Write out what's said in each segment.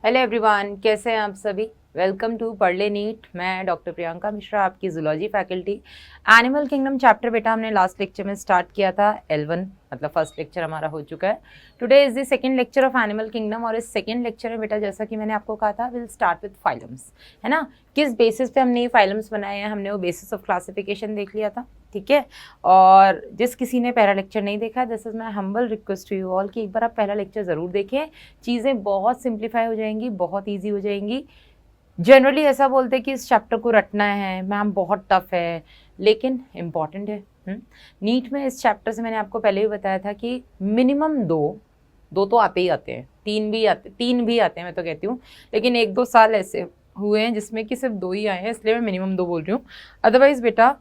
Hello everyone, कैसे हैं आप सभी। वेलकम टू पढ़ ले नीट। मैं डॉक्टर प्रियंका मिश्रा, आपकी zoology faculty. Animal kingdom chapter बेटा हमने लास्ट लेक्चर में स्टार्ट किया था। L1 मतलब फर्स्ट लेक्चर हमारा हो चुका है। Today is the second lecture of animal kingdom और इस सेकंड लेक्चर में बेटा जैसा कि मैंने आपको कहा था विल स्टार्ट विद फाइलम्स, है ना। किस बेसिस पे हमने ये फाइलम्स बनाए हैं, हमने वो बेसिस ऑफ क्लासिफिकेशन देख लिया था, ठीक है। और जिस किसी ने पहला लेक्चर नहीं देखा, this is my humble request to you all कि एक बार आप पहला लेक्चर ज़रूर देखें। चीज़ें बहुत सिंप्लीफाई हो जाएंगी, बहुत ईजी हो जाएंगी। जनरली ऐसा बोलते हैं कि इस चैप्टर को रटना है मैम, बहुत टफ है, लेकिन इम्पॉर्टेंट है। नीट में इस चैप्टर से मैंने आपको पहले भी बताया था कि मिनिमम दो तो आते ही आते हैं, तीन भी आते हैं मैं तो कहती हूँ, लेकिन 1-2 साल ऐसे हुए हैं जिसमें कि सिर्फ 2 ही आए हैं, इसलिए मैं मिनिमम 2 बोल रही हूँ। अदरवाइज बेटा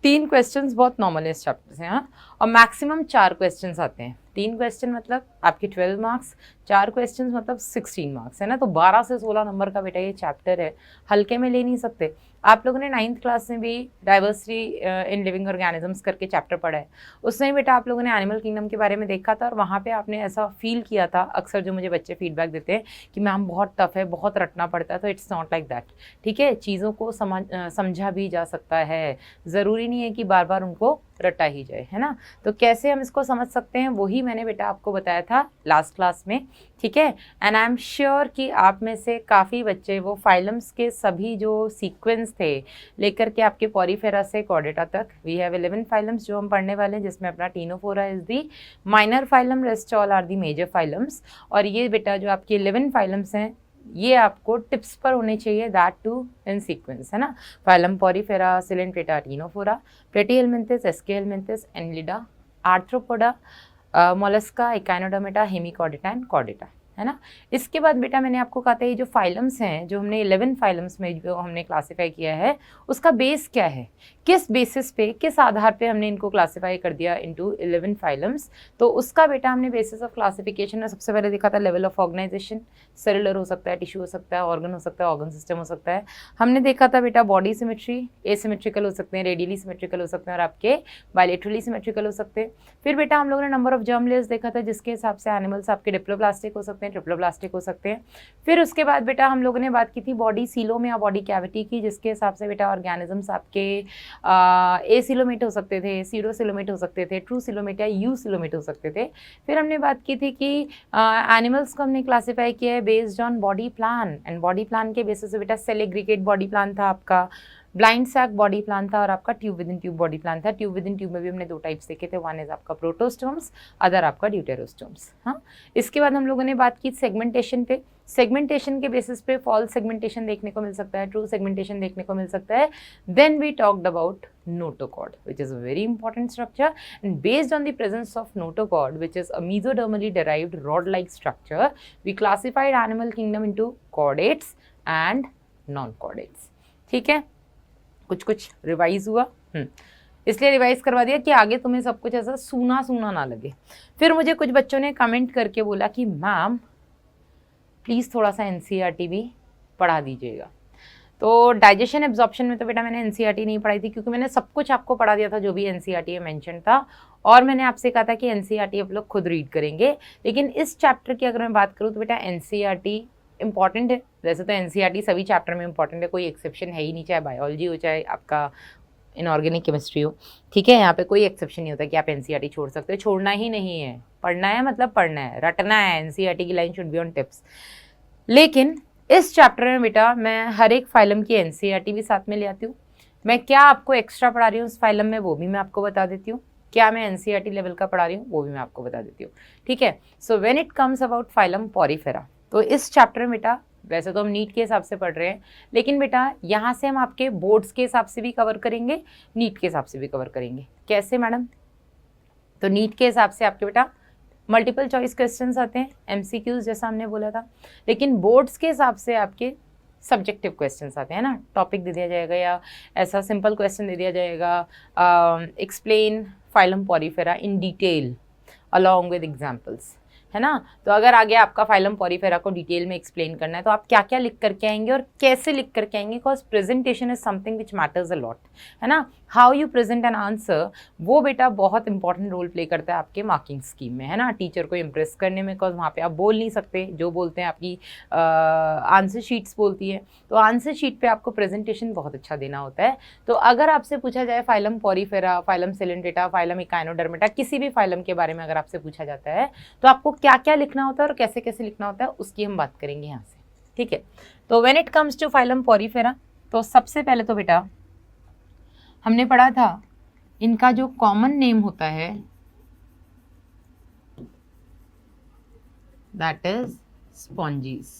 3 क्वेश्चंस बहुत नॉर्मल है इस चैप्टर से, हाँ। और मैक्सिमम 4 क्वेश्चंस आते हैं। 3 क्वेश्चन मतलब आपके 12 मार्क्स, 4 क्वेश्चंस मतलब 16 मार्क्स, है ना। तो 12 से 16 नंबर का बेटा ये चैप्टर है, हल्के में ले नहीं सकते। आप लोगों ने 9th क्लास में भी डाइवर्सिटी इन लिविंग ऑर्गेनिजम्स करके चैप्टर पढ़ा है, उसमें बेटा आप लोगों ने एनिमल किंगडम के बारे में देखा था और वहाँ पे आपने ऐसा फील किया था। अक्सर जो मुझे बच्चे फीडबैक देते हैं कि मैम बहुत टफ है, बहुत रटना पड़ता है, तो इट्स नॉट लाइक दैट, ठीक है। चीज़ों को समझा भी जा सकता है, ज़रूरी नहीं है कि बार बार उनको रटा ही जाए, है ना। तो कैसे हम इसको समझ सकते हैं वही मैंने बेटा आपको बताया था लास्ट क्लास में, ठीक है। एंड आई एम श्योर कि आप में से काफ़ी बच्चे वो फाइलम्स के सभी जो सीक्वेंस थे लेकर के आपके पॉरीफेरा से कॉर्डेटा तक, वी हैव 11 फाइलम्स जो हम पढ़ने वाले हैं, जिसमें अपना ctenophora is the minor phylum, rest all are the major phylums. और ये बेटा जो आपके 11 फाइलम्स हैं ये आपको टिप्स पर होने चाहिए, दैट टू इन सीक्वेंस, है ना। Phylum Porifera, Coelenterata, Ctenophora, Platyhelminthes, Aschelminthes, Annelida, Arthropoda, Mollusca, Echinodermata, Hemichordata and Chordata, है ना। इसके बाद बेटा मैंने आपको कहा था ये जो फाइलम्स हैं, जो हमने 11 फाइलम्स में जो हमने क्लासीफाई किया है, उसका बेस क्या है, किस बेसिस पे, किस आधार पे हमने इनको क्लासीफाई कर दिया इनटू 11 फाइलम्स। तो उसका बेटा हमने बेसिस ऑफ क्लासिफिकेशन में सबसे पहले देखा था लेवल ऑफ ऑर्गेनाइजेशन। सेलुलर हो सकता है, टिश्यू हो सकता है, ऑर्गन हो सकता है, ऑर्गन सिस्टम हो सकता है। हमने देखा था बेटा बॉडी सिमेट्री, एसिमेट्रिकल हो सकते हैं, रेडियली सिमेट्रिकल हो सकते हैं और आपके बायलेटरली सिमेट्रिकल हो सकते हैं। फिर बेटा हम लोगों ने नंबर ऑफ जर्म लेयर्स देखा था, जिसके हिसाब से एनिमल्स आपके डिप्लोप्लास्टिक हो सकते हैं, ट्रिप्लोप्लास्टिक हो सकते हैं। फिर उसके बाद बेटा हम लोगों ने बात की थी बॉडी सीलोम या बॉडी कैविटी की, जिसके हिसाब से बेटा ऑर्गेनिजम्स आपके एसिलोमेट हो सकते थे, सीडोसिलोमेट हो सकते थे, ट्रू सिलोमेट या यू सिलोमेट हो सकते थे। फिर हमने बात की थी कि एनिमल्स को हमने क्लासीफाई किया है based on body plan, and body plan के बेसिस पे बेटा सेल एग्रीगेट बॉडी प्लान था आपका, ब्लाइंड सैक बॉडी प्लान था और आपका tube with in tube body plan था। ट्यूब विद इन ट्यूब में भी हमने 2 टाइप्स देखे थे, वन इज आपका प्रोटोस्टोम्स, अदर आपका ड्यूटेरोस्टोम्स, हाँ। इसके बाद हम लोगों ने बात की सेगमेंटेशन पे। सेगमेंटेशन के बेसिस पे फॉल्स सेगमेंटेशन देखने को मिल सकता है, ट्रू सेगमेंटेशन देखने को मिल सकता है। Then we talked about notochord which is a very important structure, and based on the presence of notochord which is a mesodermally derived rod like structure, we classified animal kingdom into chordates and non-chordates, ठीक है। कुछ revise हुआ, इसलिए revise करवा दिया कि आगे तुम्हें सब कुछ ऐसा सूना सूना ना लगे। फिर मुझे कुछ बच्चों ने कमेंट करके बोला कि मैम प्लीज़ थोड़ा सा एनसीईआरटी भी पढ़ा दीजिएगा। तो डाइजेशन एब्जॉर्प्शन में तो बेटा मैंने एनसीईआरटी नहीं पढ़ाई थी, क्योंकि मैंने सब कुछ आपको पढ़ा दिया था जो भी एनसीईआरटी में मेंशन था, और मैंने आपसे कहा था कि एनसीईआरटी आप लोग खुद रीड करेंगे। लेकिन इस चैप्टर की अगर मैं बात करूँ तो बेटा एनसीईआरटी इंपॉर्टेंट है। वैसे तो एनसीईआरटी सभी चैप्टर में इंपॉर्टेंट है, कोई एक्सेप्शन है ही नहीं, चाहे बायोलॉजी हो चाहे आपका इनऑर्गेनिक केमिस्ट्री हो, ठीक है। यहाँ पे कोई एक्सेप्शन नहीं होता कि आप एनसीईआरटी छोड़ सकते हो, छोड़ना ही नहीं है, पढ़ना है मतलब पढ़ना है, रटना है। एनसीईआरटी की line should be on tips. लेकिन इस चैप्टर में बेटा मैं हर एक फाइलम की एनसीईआरटी भी साथ में ले आती हूँ। मैं क्या आपको एक्स्ट्रा पढ़ा रही हूँ उस फाइलम में वो भी मैं आपको बता देती हूँ, क्या मैं एनसीईआरटी लेवल का पढ़ा रही हूँ वो भी मैं आपको बता देती हूँ, ठीक है। So when it comes about phylum Porifera, तो इस चैप्टर में बेटा वैसे तो हम नीट के हिसाब से पढ़ रहे हैं, लेकिन बेटा यहाँ से हम आपके बोर्ड्स के हिसाब से भी कवर करेंगे, नीट के हिसाब से भी कवर करेंगे। कैसे मैडम? तो नीट के हिसाब से आपके बेटा मल्टीपल चॉइस क्वेश्चंस आते हैं, एमसीक्यूज जैसा हमने बोला था, लेकिन बोर्ड्स के हिसाब से आपके सब्जेक्टिव क्वेश्चंस आते हैं ना। टॉपिक दे दिया जाएगा या ऐसा सिंपल क्वेश्चन दे दिया जाएगा, explain phylum Porifera in detail along with examples, है ना। तो अगर आगे आपका फाइलम पॉरीफेरा को डिटेल में एक्सप्लेन करना है तो आप क्या क्या लिख करके आएंगे और कैसे लिख करके आएंगे, because presentation is something which matters a lot, है ना। How you present an answer, वो बेटा बहुत इंपॉर्टेंट रोल प्ले करता है आपके मार्किंग स्कीम में, है ना, टीचर को इम्प्रेस करने में, बिकॉज वहाँ पे आप बोल नहीं सकते, जो बोलते हैं आपकी आंसर शीट्स बोलती है, तो आंसर शीट पे आपको प्रेजेंटेशन बहुत अच्छा देना होता है। तो अगर आपसे पूछा जाए phylum Porifera, phylum Coelenterata, phylum Echinodermata, किसी भी फाइलम के बारे में अगर आपसे पूछा जाता है तो आपको क्या क्या लिखना होता है और कैसे कैसे लिखना होता है, उसकी हम बात करेंगे यहाँ से, ठीक है। तो when it comes to phylum Porifera, तो सबसे पहले तो बेटा हमने पढ़ा था इनका जो कॉमन नेम होता है दैट इज स्पॉन्जीज,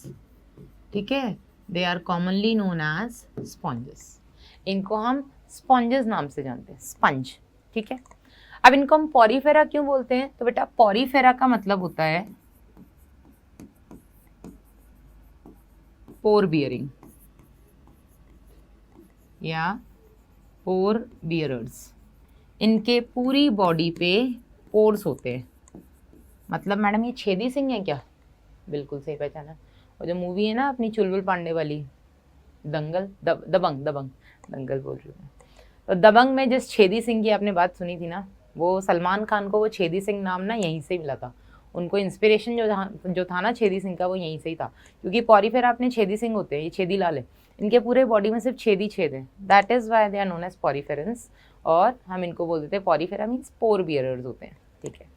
ठीक है, they are commonly known as sponges. इनको हम स्पॉन्जेस नाम से जानते हैं, स्पंज, ठीक है। अब इनको हम पॉरीफेरा क्यों बोलते हैं, तो बेटा पॉरीफेरा का मतलब होता है पोर बियरिंग या पोर बियरर्स। इनके पूरी बॉडी पे पोर्स होते हैं। मतलब मैडम ये छेदी सिंह है क्या, बिल्कुल सही पहचाना। और जो मूवी है ना अपनी चुलबुल पांडे वाली, दंगल, दबंग दबंग, दंगल बोल रही हूँ, तो दबंग में जिस छेदी सिंह की आपने बात सुनी थी ना, वो सलमान खान को वो छेदी सिंह नाम ना यहीं से मिला था। उनको इंस्पिरेशन जो था ना छेदी सिंह का, वो यहीं से ही था, क्योंकि पॉरीफेरा अपने छेदी सिंह होते हैं, ये छेदी लाल है, इनके पूरे बॉडी में सिर्फ छेद ही छेद है, that is why they are known as poriferans, और हम इनको बोल देते हैं पॉरीफेरा मीन्स पोर बियरर्स होते हैं, ठीक है।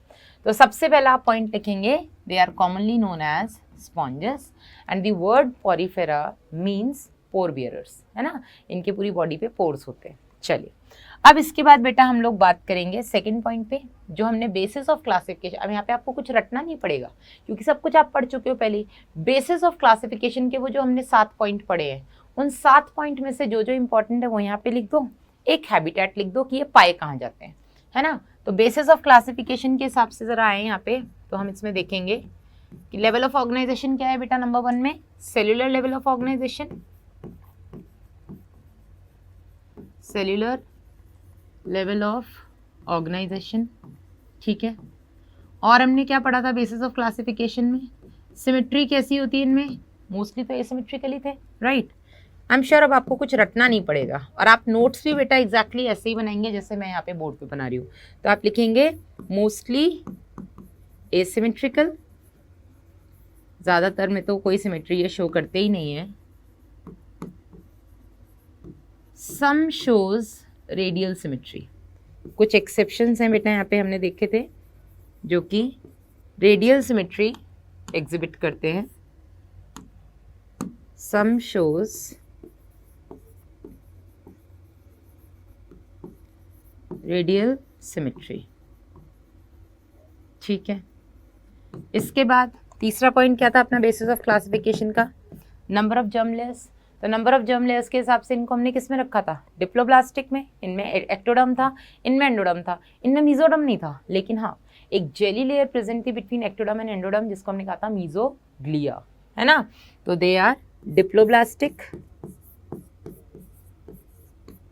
तो सबसे पहला आप पॉइंट लिखेंगे, they are commonly known as sponges and the word porifera means pore bearers, है ना, इनके पूरी बॉडी पे पोर्स होते हैं। चलिए अब इसके बाद बेटा हम लोग बात करेंगे सेकंड पॉइंट पे, जो हमने बेसिस ऑफ क्लासिफिकेशन। अब यहाँ पे आपको कुछ रटना नहीं पड़ेगा क्योंकि सब कुछ आप पढ़ चुके हो पहले। बेसिस ऑफ क्लासिफिकेशन के वो जो हमने 7 पॉइंट पढ़े हैं, उन 7 पॉइंट में से जो जो इंपॉर्टेंट है वो यहाँ पे लिख दो, एक हैबिटेट लिख दो कि ये पाए कहाँ जाते हैं, है ना। तो बेसिस ऑफ क्लासिफिकेशन के हिसाब से जरा आए यहाँ पे, तो हम इसमें देखेंगे कि लेवल ऑफ ऑर्गेनाइजेशन क्या है बेटा। नंबर 1 में cellular level of organization, cellular level of organization, ठीक है। और हमने क्या पढ़ा था बेसिस ऑफ क्लासिफिकेशन में, सिमेट्री कैसी होती है इनमें, मोस्टली तो एसिमेट्रिकली थे, राइट। आई एम श्योर अब आपको कुछ रटना नहीं पड़ेगा, और आप नोट्स भी बेटा एग्जैक्टली ऐसे ही बनाएंगे जैसे मैं यहाँ पे बोर्ड पे बना रही हूँ। तो आप लिखेंगे मोस्टली एसिमेट्रिकल, ज़्यादातर में तो कोई सिमेट्री ये शो करते ही नहीं है, सम शोज रेडियल सिमेट्री, कुछ एक्सेप्शंस हैं बेटा यहाँ पे हमने देखे थे जो कि रेडियल सिमेट्री एग्जिबिट करते हैं, सम शोज रेडियल सिमेट्री, ठीक है। इसके बाद तीसरा पॉइंट क्या था अपना बेसिस ऑफ क्लासिफिकेशन का, नंबर ऑफ जर्म लेयर्स। तो नंबर ऑफ जर्म लेयर्स के हिसाब से इनको हमने किस में रखा था, डिप्लोब्लास्टिक में, इनमें एक्टोडर्म था, इनमें एंडोडर्म था, इनमें मीजोडर्म नहीं था, लेकिन हाँ एक जेली लेयर प्रेजेंट थी बिटवीन एक्टोडर्म एंड एंडोडर्म जिसको हमने कहा था मीजोग्लिया, है ना। तो दे आर डिप्लोब्लास्टिक।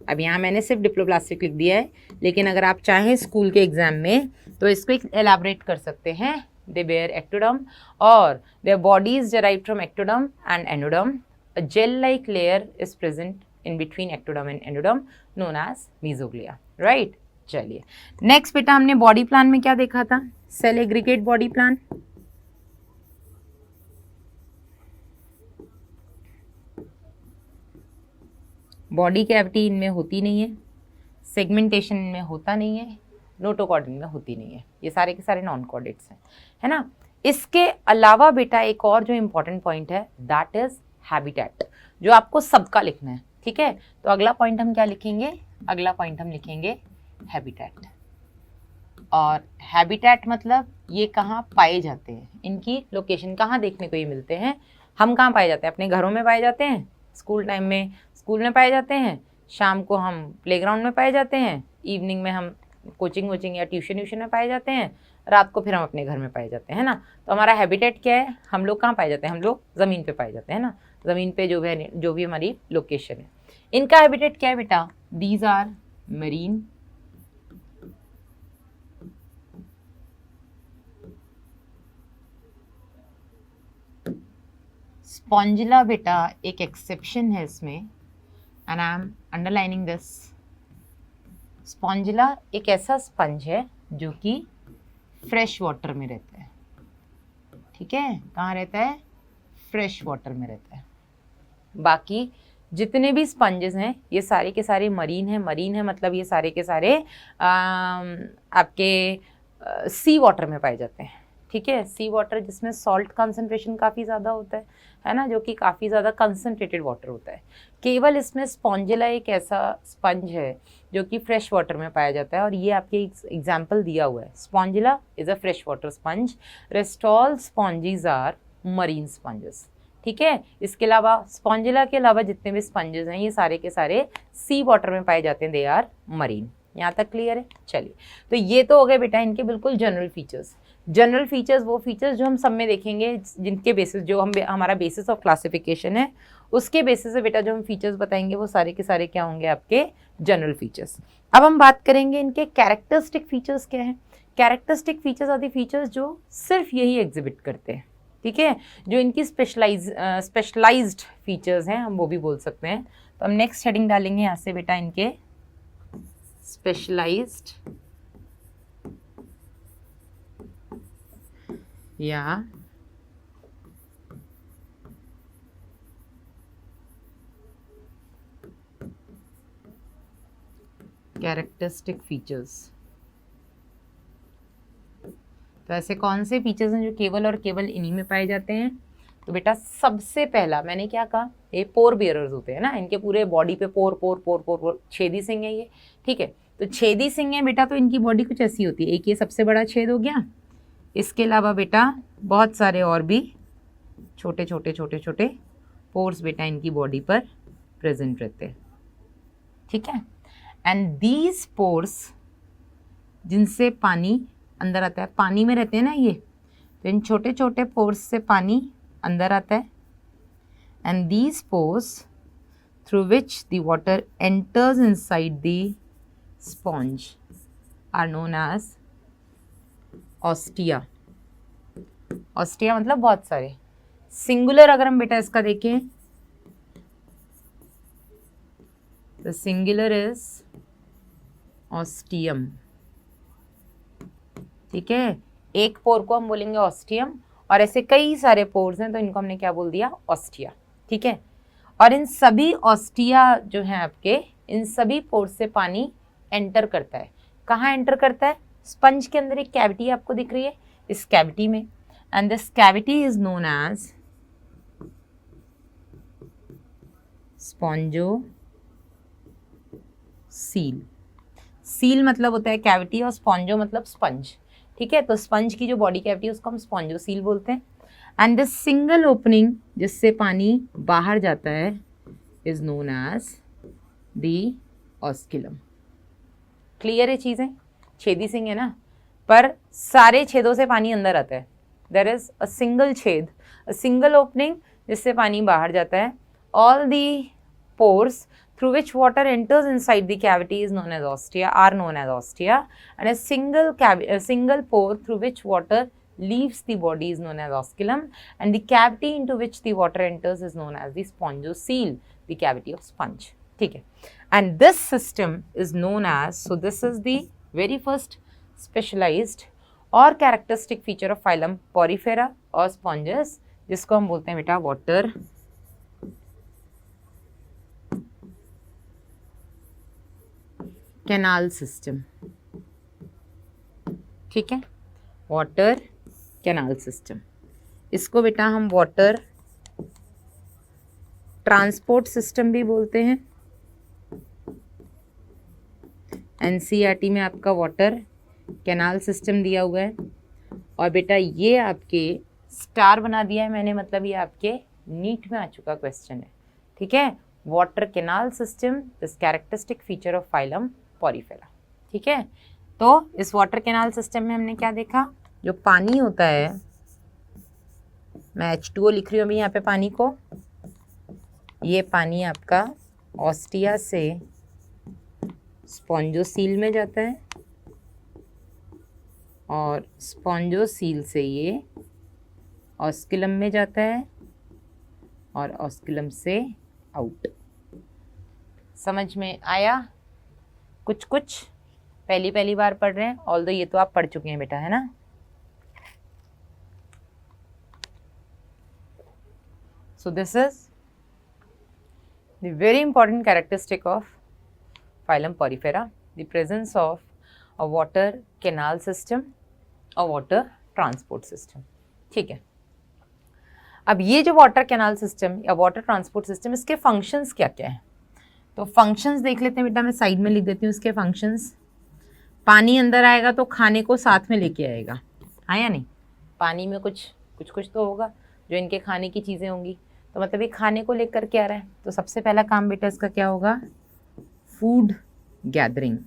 अब यहाँ मैंने सिर्फ डिप्लोब्लास्टिक लिख दिया है, लेकिन अगर आप चाहें स्कूल के एग्जाम में तो इसको एलाबरेट कर सकते हैं, दे बेयर एक्टोडर्म और their body is derived from ectoderm and endoderm. A gel-like layer is present in between ectoderm and endoderm known as mesoglea, right? चलिए नेक्स्ट बेटा हमने बॉडी प्लान में क्या देखा था, cell aggregate body plan. Body cavity इनमें होती नहीं है, सेगमेंटेशन इनमें होता नहीं है, नोटोकॉर्ड इनमें होती नहीं है, ये सारे के सारे नॉन कॉर्डेट्स हैं, है ना। इसके अलावा बेटा एक और जो इंपॉर्टेंट पॉइंट है दैट इज हैबिटेट, जो आपको सबका लिखना है, ठीक है। तो अगला पॉइंट हम क्या लिखेंगे, अगला पॉइंट हम लिखेंगे हैबिटेट। और हैबिटेट मतलब ये कहाँ पाए जाते हैं, इनकी लोकेशन कहाँ देखने को ये मिलते हैं। हम कहाँ पाए जाते हैं, अपने घरों में पाए जाते हैं, स्कूल टाइम में स्कूल में पाए जाते हैं, शाम को हम प्लेग्राउंड में पाए जाते हैं, इवनिंग में हम कोचिंग वोचिंग या ट्यूशन व्यूशन में पाए जाते हैं, रात को फिर हम अपने घर में पाए जाते हैं, है ना। तो हमारा हैबिटेट क्या है, हम लोग कहाँ पाए जाते हैं, हम लोग ज़मीन पे पाए जाते हैं ना, ज़मीन पे जो भी हमारी लोकेशन है। इनका हैबिटेट क्या है बेटा, दीज आर मरीन, स्पॉन्जिला बेटा एक एक्सेप्शन है इसमें, and I am underlining this. Spongilla एक ऐसा स्पंज है जो कि फ्रेश वाटर में रहता है, ठीक है। कहाँ रहता है? फ्रेश वाटर में रहता है। बाकी जितने भी स्पंजेस हैं ये सारे के सारे मरीन है। मरीन है मतलब ये सारे के सारे आपके सी वाटर में पाए जाते हैं, ठीक है। सी वाटर जिसमें सॉल्ट कंसंट्रेशन काफ़ी ज़्यादा होता है ना, जो कि काफ़ी ज़्यादा कंसंट्रेटेड वाटर होता है। केवल इसमें स्पॉन्जिला एक ऐसा स्पंज है जो कि फ्रेश वाटर में पाया जाता है, और ये आपके एग्जाम्पल दिया हुआ है। Spongilla is a fresh water sponge, rest all sponges are marine sponges, ठीक है। इसके अलावा स्पॉन्जिला के अलावा जितने भी स्पंजेस हैं ये सारे के सारे सी वाटर में पाए जाते हैं, दे आर मरीन। यहाँ तक क्लियर है? चलिए, तो ये तो हो गए बेटा इनके बिल्कुल जनरल फीचर्स। जनरल फीचर्स वो फीचर्स जो हम सब में देखेंगे, जिनके बेसिस जो हमारा बेसिस ऑफ क्लासिफिकेशन है उसके बेसिस से बेटा जो हम फीचर्स बताएंगे वो सारे के सारे क्या होंगे? आपके जनरल फीचर्स। अब हम बात करेंगे इनके कैरेक्टरिस्टिक फीचर्स क्या हैं। Characteristic features are the features जो सिर्फ यही एग्जिबिट करते हैं, ठीक है, जो इनकी स्पेशलाइज्ड फीचर्स हैं, हम वो भी बोल सकते हैं। तो हम नेक्स्ट हेडिंग डालेंगे यहाँ से बेटा इनके स्पेशलाइज्ड या कैरेक्टरिस्टिक फीचर्स। तो ऐसे कौन से फीचर्स हैं जो केवल और केवल इन्हीं में पाए जाते हैं? तो बेटा सबसे पहला मैंने क्या कहा, ये पोर बियरर्स होते हैं ना, इनके पूरे बॉडी पे पोर पोर पोर पोर पोर छेदी सिंह है ये, ठीक है। तो छेदी सिंह है बेटा, तो इनकी बॉडी कुछ ऐसी होती है। एक ये सबसे बड़ा छेद हो गया, इसके अलावा बेटा बहुत सारे और भी छोटे छोटे छोटे छोटे पोर्स बेटा इनकी बॉडी पर प्रेजेंट रहते हैं, ठीक है। एंड दीज पोर्स जिनसे पानी अंदर आता है, पानी में रहते हैं ना ये, तो इन छोटे छोटे पोर्स से पानी अंदर आता है। And these pores through which the water enters inside the sponge are known as ostia. Ostia मतलब बहुत सारे। सिंगुलर अगर हम बेटा इसका देखें तो सिंगुलर इज ऑस्टियम, ठीक है। एक पोर को हम बोलेंगे ऑस्टियम, और ऐसे कई सारे पोर्स हैं तो इनको हमने क्या बोल दिया? ऑस्टिया, ठीक है। और इन सभी ऑस्टिया जो हैं आपके, इन सभी पोर्स से पानी एंटर करता है। कहाँ एंटर करता है? स्पंज के अंदर एक कैविटी आपको दिख रही है, इस कैविटी में, and this cavity is known as spongocoel. Coel मतलब होता है कैविटी और स्पॉन्जो मतलब स्पंज, ठीक है। तो स्पंज की जो बॉडी कैविटी है उसको हम स्पॉन्जो सील बोलते हैं। एंड द सिंगल ओपनिंग जिससे पानी बाहर जाता है is known as the osculum. Clear है चीज़ें? छेदी सिंह है ना, पर सारे छेदों से पानी अंदर आता है। देयर इज अ सिंगल छेद, अ सिंगल ओपनिंग जिससे पानी बाहर जाता है। All the pores through which water enters inside the cavity is known as ostia, are known as ostia, and a single pore through which water leaves the body is known as osculum, and the cavity into which the water enters is known as the spongocoel, the cavity of sponge, ठीक है। And this system is known as, so this is the very first specialized और characteristic feature of phylum Porifera और sponges, जिसको हम बोलते हैं बेटा water canal system, ठीक है। वाटर कैनाल सिस्टम, इसको बेटा हम वाटर ट्रांसपोर्ट सिस्टम भी बोलते हैं। एनसीईआरटी में आपका वाटर कैनाल सिस्टम दिया हुआ है, और बेटा ये आपके स्टार बना दिया है मैंने, मतलब ये आपके नीट में आ चुका क्वेश्चन है, ठीक है। Water canal system is characteristic feature of phylum Porifera, ठीक है। तो इस वाटर कैनाल सिस्टम में हमने क्या देखा? जो पानी होता है, मैं H2O लिख रही हूँ अभी यहाँ पे पानी को, ये पानी आपका ऑस्टिया से स्पॉन्जोसील में जाता है, और स्पॉन्जोसील से ये ऑस्किलम में जाता है, और ऑस्कुलम से आउट। समझ में आया? कुछ कुछ पहली बार पढ़ रहे हैं, ऑल्दो ये तो आप पढ़ चुके हैं बेटा, है ना? So this is the very important characteristic of phylum Porifera, the presence of a water canal system, a water transport system. ठीक है, अब ये जो वाटर कैनाल सिस्टम या वाटर ट्रांसपोर्ट सिस्टम, इसके फंक्शंस क्या क्या हैं? तो फंक्शंस देख लेते हैं बेटा, मैं साइड में लिख देती हूँ इसके फंक्शंस। पानी अंदर आएगा तो खाने को साथ में लेके आएगा, हाँ या नहीं? पानी में कुछ तो होगा जो इनके खाने की चीज़ें होंगी, तो मतलब ये खाने को लेकर के आ रहा है। तो सबसे पहला काम बेटा इसका क्या होगा? फूड गैदरिंग,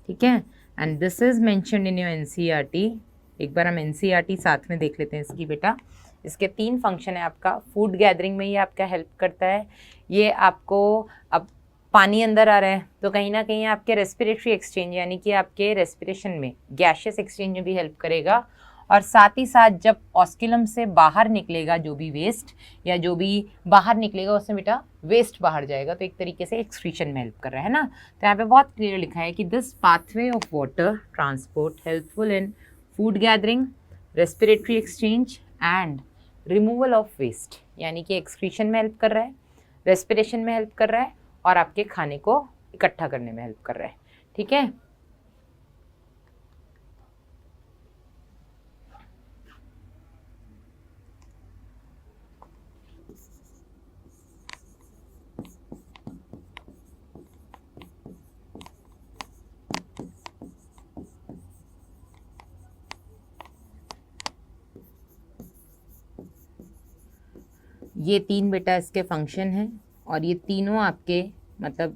ठीक है। And this is mentioned in your NCERT. एक बार हम एनसीईआरटी साथ में देख लेते हैं इसकी बेटा। इसके 3 फंक्शन है आपका। फूड गैदरिंग में ये आपका हेल्प करता है, ये आपको, अब पानी अंदर आ रहा है तो कहीं ना कहीं आपके रेस्पिरेटरी एक्सचेंज यानी कि आपके रेस्पिरेशन में गैशियस एक्सचेंज में भी हेल्प करेगा। और साथ ही साथ जब ऑस्कुलम से बाहर निकलेगा जो भी वेस्ट या जो भी बाहर निकलेगा उसमें बेटा वेस्ट बाहर जाएगा, तो एक तरीके से एक्सक्रीशन में हेल्प कर रहा है ना। तो यहाँ पे बहुत क्लियर लिखा है कि this pathway of water transport helpful in food gathering, respiratory exchange and removal of waste, यानी कि एक्सक्रीशन में हेल्प कर रहा है, रेस्पिरेशन में हेल्प कर रहा है और आपके खाने को इकट्ठा करने में हेल्प कर रहा है, ठीक है। ये 3 बेटा इसके फंक्शन हैं और ये तीनों आपके, मतलब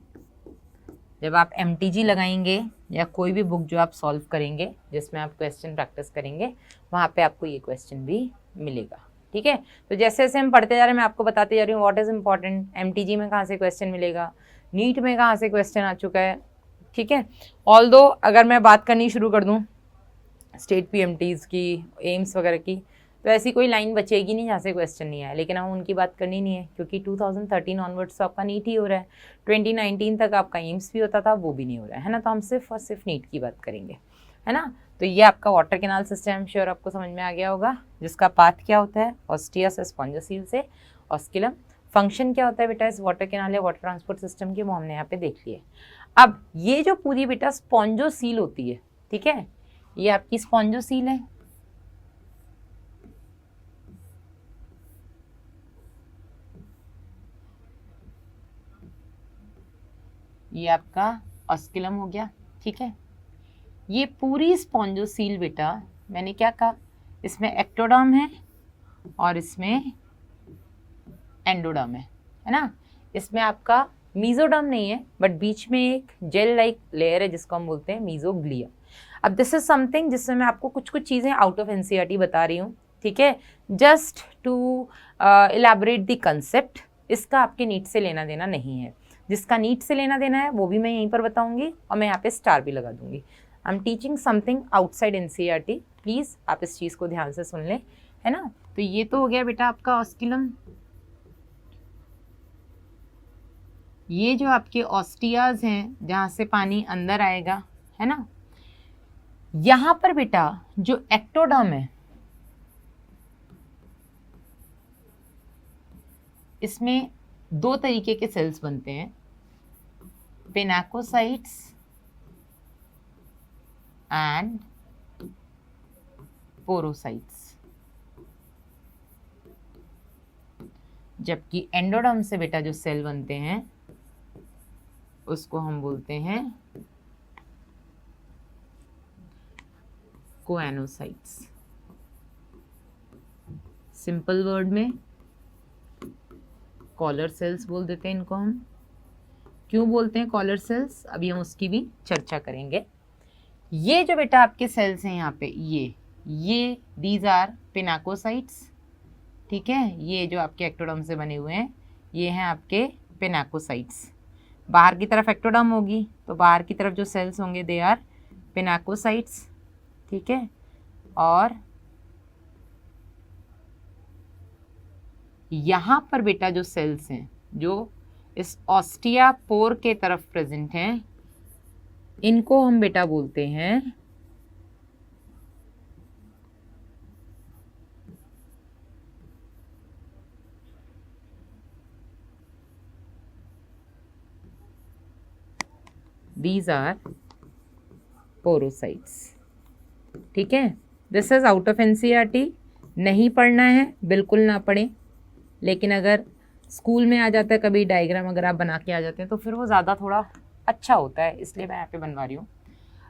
जब आप MTG लगाएंगे या कोई भी बुक जो आप सॉल्व करेंगे जिसमें आप क्वेश्चन प्रैक्टिस करेंगे, वहाँ पे आपको ये क्वेश्चन भी मिलेगा, ठीक है। तो जैसे जैसे हम पढ़ते जा रहे हैं मैं आपको बताते जा रही हूँ व्हाट इज़ इम्पॉर्टेंट, MTG में कहाँ से क्वेश्चन मिलेगा, नीट में कहाँ से क्वेश्चन आ चुका है, ठीक है। ऑल्दो अगर मैं बात करनी शुरू कर दूँ स्टेट PMTs की, एम्स वगैरह की, तो ऐसी कोई लाइन बचेगी नहीं जहाँ से क्वेश्चन नहीं आया, लेकिन हम उनकी बात करनी नहीं है क्योंकि 2013 ऑनवर्ड्स तो आपका नीट ही हो रहा है। 2019 तक आपका एम्स भी होता था, वो भी नहीं हो रहा है ना, तो हम सिर्फ और सिर्फ नीट की बात करेंगे, है ना। तो ये आपका वाटर कैनाल सिस्टम श्योर आपको समझ में आ गया होगा, जिसका पाथ क्या होता है, ऑस्टिया से स्पॉन्जोसील से ऑस्कुलम। फंक्शन क्या होता है बेटा इस वाटर कैनाल या वाटर ट्रांसपोर्ट सिस्टम की, वो हमने यहाँ पे देख लिए। अब ये जो पूरी बेटा स्पॉन्जोसील होती है, ठीक है, ये आपकी स्पॉन्जोसील है, ये आपका ऑस्कुलम हो गया, ठीक है। ये पूरी स्पॉन्जोसील बेटा मैंने क्या कहा, इसमें एक्टोडर्म है और इसमें एंडोडर्म है ना। इसमें आपका मीजोडर्म नहीं है, बट बीच में एक जेल लाइक लेयर है जिसको हम बोलते हैं मीजोग्लिया। अब दिस इज समथिंग जिसमें मैं आपको कुछ चीज़ें आउट ऑफ एनसीईआरटी बता रही हूँ, ठीक है, just to elaborate the concept. इसका आपके नीट से लेना देना नहीं है, जिसका नीट से लेना देना है वो भी मैं यहीं पर बताऊंगी और मैं यहाँ पे स्टार भी लगा दूंगी। I am teaching something outside NCERT, please आप इस चीज़ को ध्यान से सुन लें, है ना। तो ये तो हो गया बेटा आपका ऑस्कुलम। ये जो आपके ऑस्टियाज हैं जहाँ से पानी अंदर आएगा, है ना, यहाँ पर बेटा जो एक्टोडर्म है इसमें 2 तरीके के सेल्स बनते हैं, पिनाकोसाइट्स एंड पोरोसाइट्स। जबकि एंडोडर्म से बेटा जो सेल बनते हैं उसको हम बोलते हैं कोएनोसाइट्स। सिंपल वर्ड में कॉलर सेल्स बोल देते हैं इनको हम। क्यों बोलते हैं कॉलर सेल्स, अभी हम उसकी भी चर्चा करेंगे। ये जो बेटा आपके सेल्स हैं यहाँ पे, ये दीज आर पिनाकोसाइट्स, ठीक है। ये जो आपके एक्टोडर्म से बने हुए हैं ये हैं आपके पिनाकोसाइट्स। बाहर की तरफ एक्टोडर्म होगी तो बाहर की तरफ जो सेल्स होंगे दे आर पिनाकोसाइट्स, ठीक है। और यहाँ पर बेटा जो सेल्स हैं जो इस ऑस्टियापोर के तरफ प्रेजेंट हैं, इनको हम बेटा बोलते हैं these are पोरोसाइट्स। ठीक है, this is out of NCERT, नहीं पढ़ना है बिल्कुल ना पढ़ें, लेकिन अगर स्कूल में आ जाता है कभी डायग्राम अगर आप बना के आ जाते हैं तो फिर वो ज़्यादा थोड़ा अच्छा होता है, इसलिए मैं यहाँ पे बनवा रही हूँ।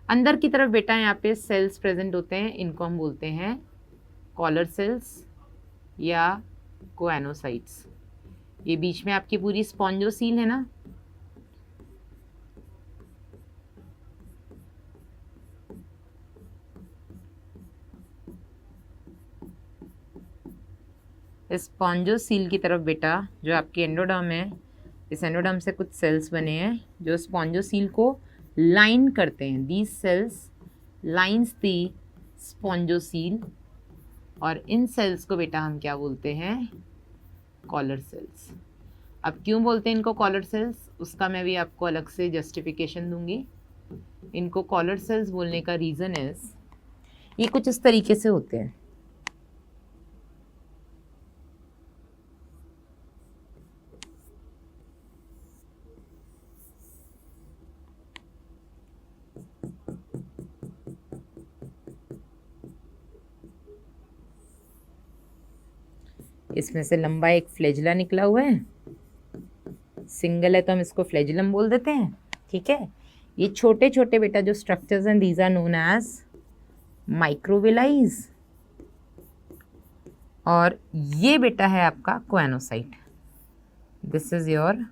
अंदर की तरफ बेटा यहाँ पे सेल्स प्रेजेंट होते हैं, इनको हम बोलते हैं कॉलर सेल्स या कोएनोसाइट्स। ये बीच में आपकी पूरी स्पॉन्जोसील है ना, स्पॉन्जोसील की तरफ बेटा जो आपकी एंडोडर्म है, इस एंडोडर्म से कुछ सेल्स बने हैं जो स्पॉन्जोसील को लाइन करते हैं। These cells lines the spongocoel, और इन सेल्स को बेटा हम क्या बोलते हैं? Collar cells. अब क्यों बोलते हैं इनको कॉलर सेल्स, उसका मैं भी आपको अलग से जस्टिफिकेशन दूंगी। इनको कॉलर सेल्स बोलने का रीज़न इज ये कुछ इस तरीके से होते हैं। इसमें से लंबा एक फ्लैजिला निकला हुआ है, सिंगल है तो हम इसको फ्लैजिलम बोल देते हैं। ठीक है, ये छोटे छोटे बेटा जो स्ट्रक्चर्स हैं these are known as microvilli, और ये बेटा है आपका choanocyte. This is your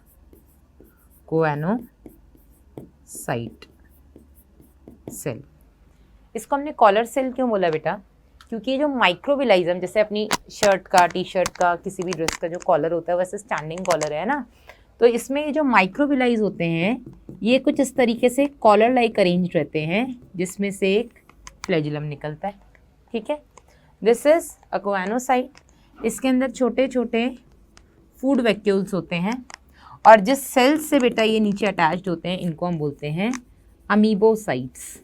choanocyte cell. इसको हमने कॉलर सेल क्यों बोला बेटा? क्योंकि ये जो माइक्रोविलाइजम, जैसे अपनी शर्ट का, टी शर्ट का, किसी भी ड्रेस का जो कॉलर होता है वैसे स्टैंडिंग कॉलर है ना, तो इसमें ये जो माइक्रोविलाइज होते हैं ये कुछ इस तरीके से कॉलर लाइक अरेंज रहते हैं जिसमें से एक फ्लैजिलम निकलता है। ठीक है, दिस इज अ कोएनोसाइट। इसके अंदर छोटे छोटे फूड वैक्यूल्स होते हैं, और जिस सेल्स से बेटा ये नीचे अटैच्ड होते हैं इनको हम बोलते हैं अमीबोसाइट्स।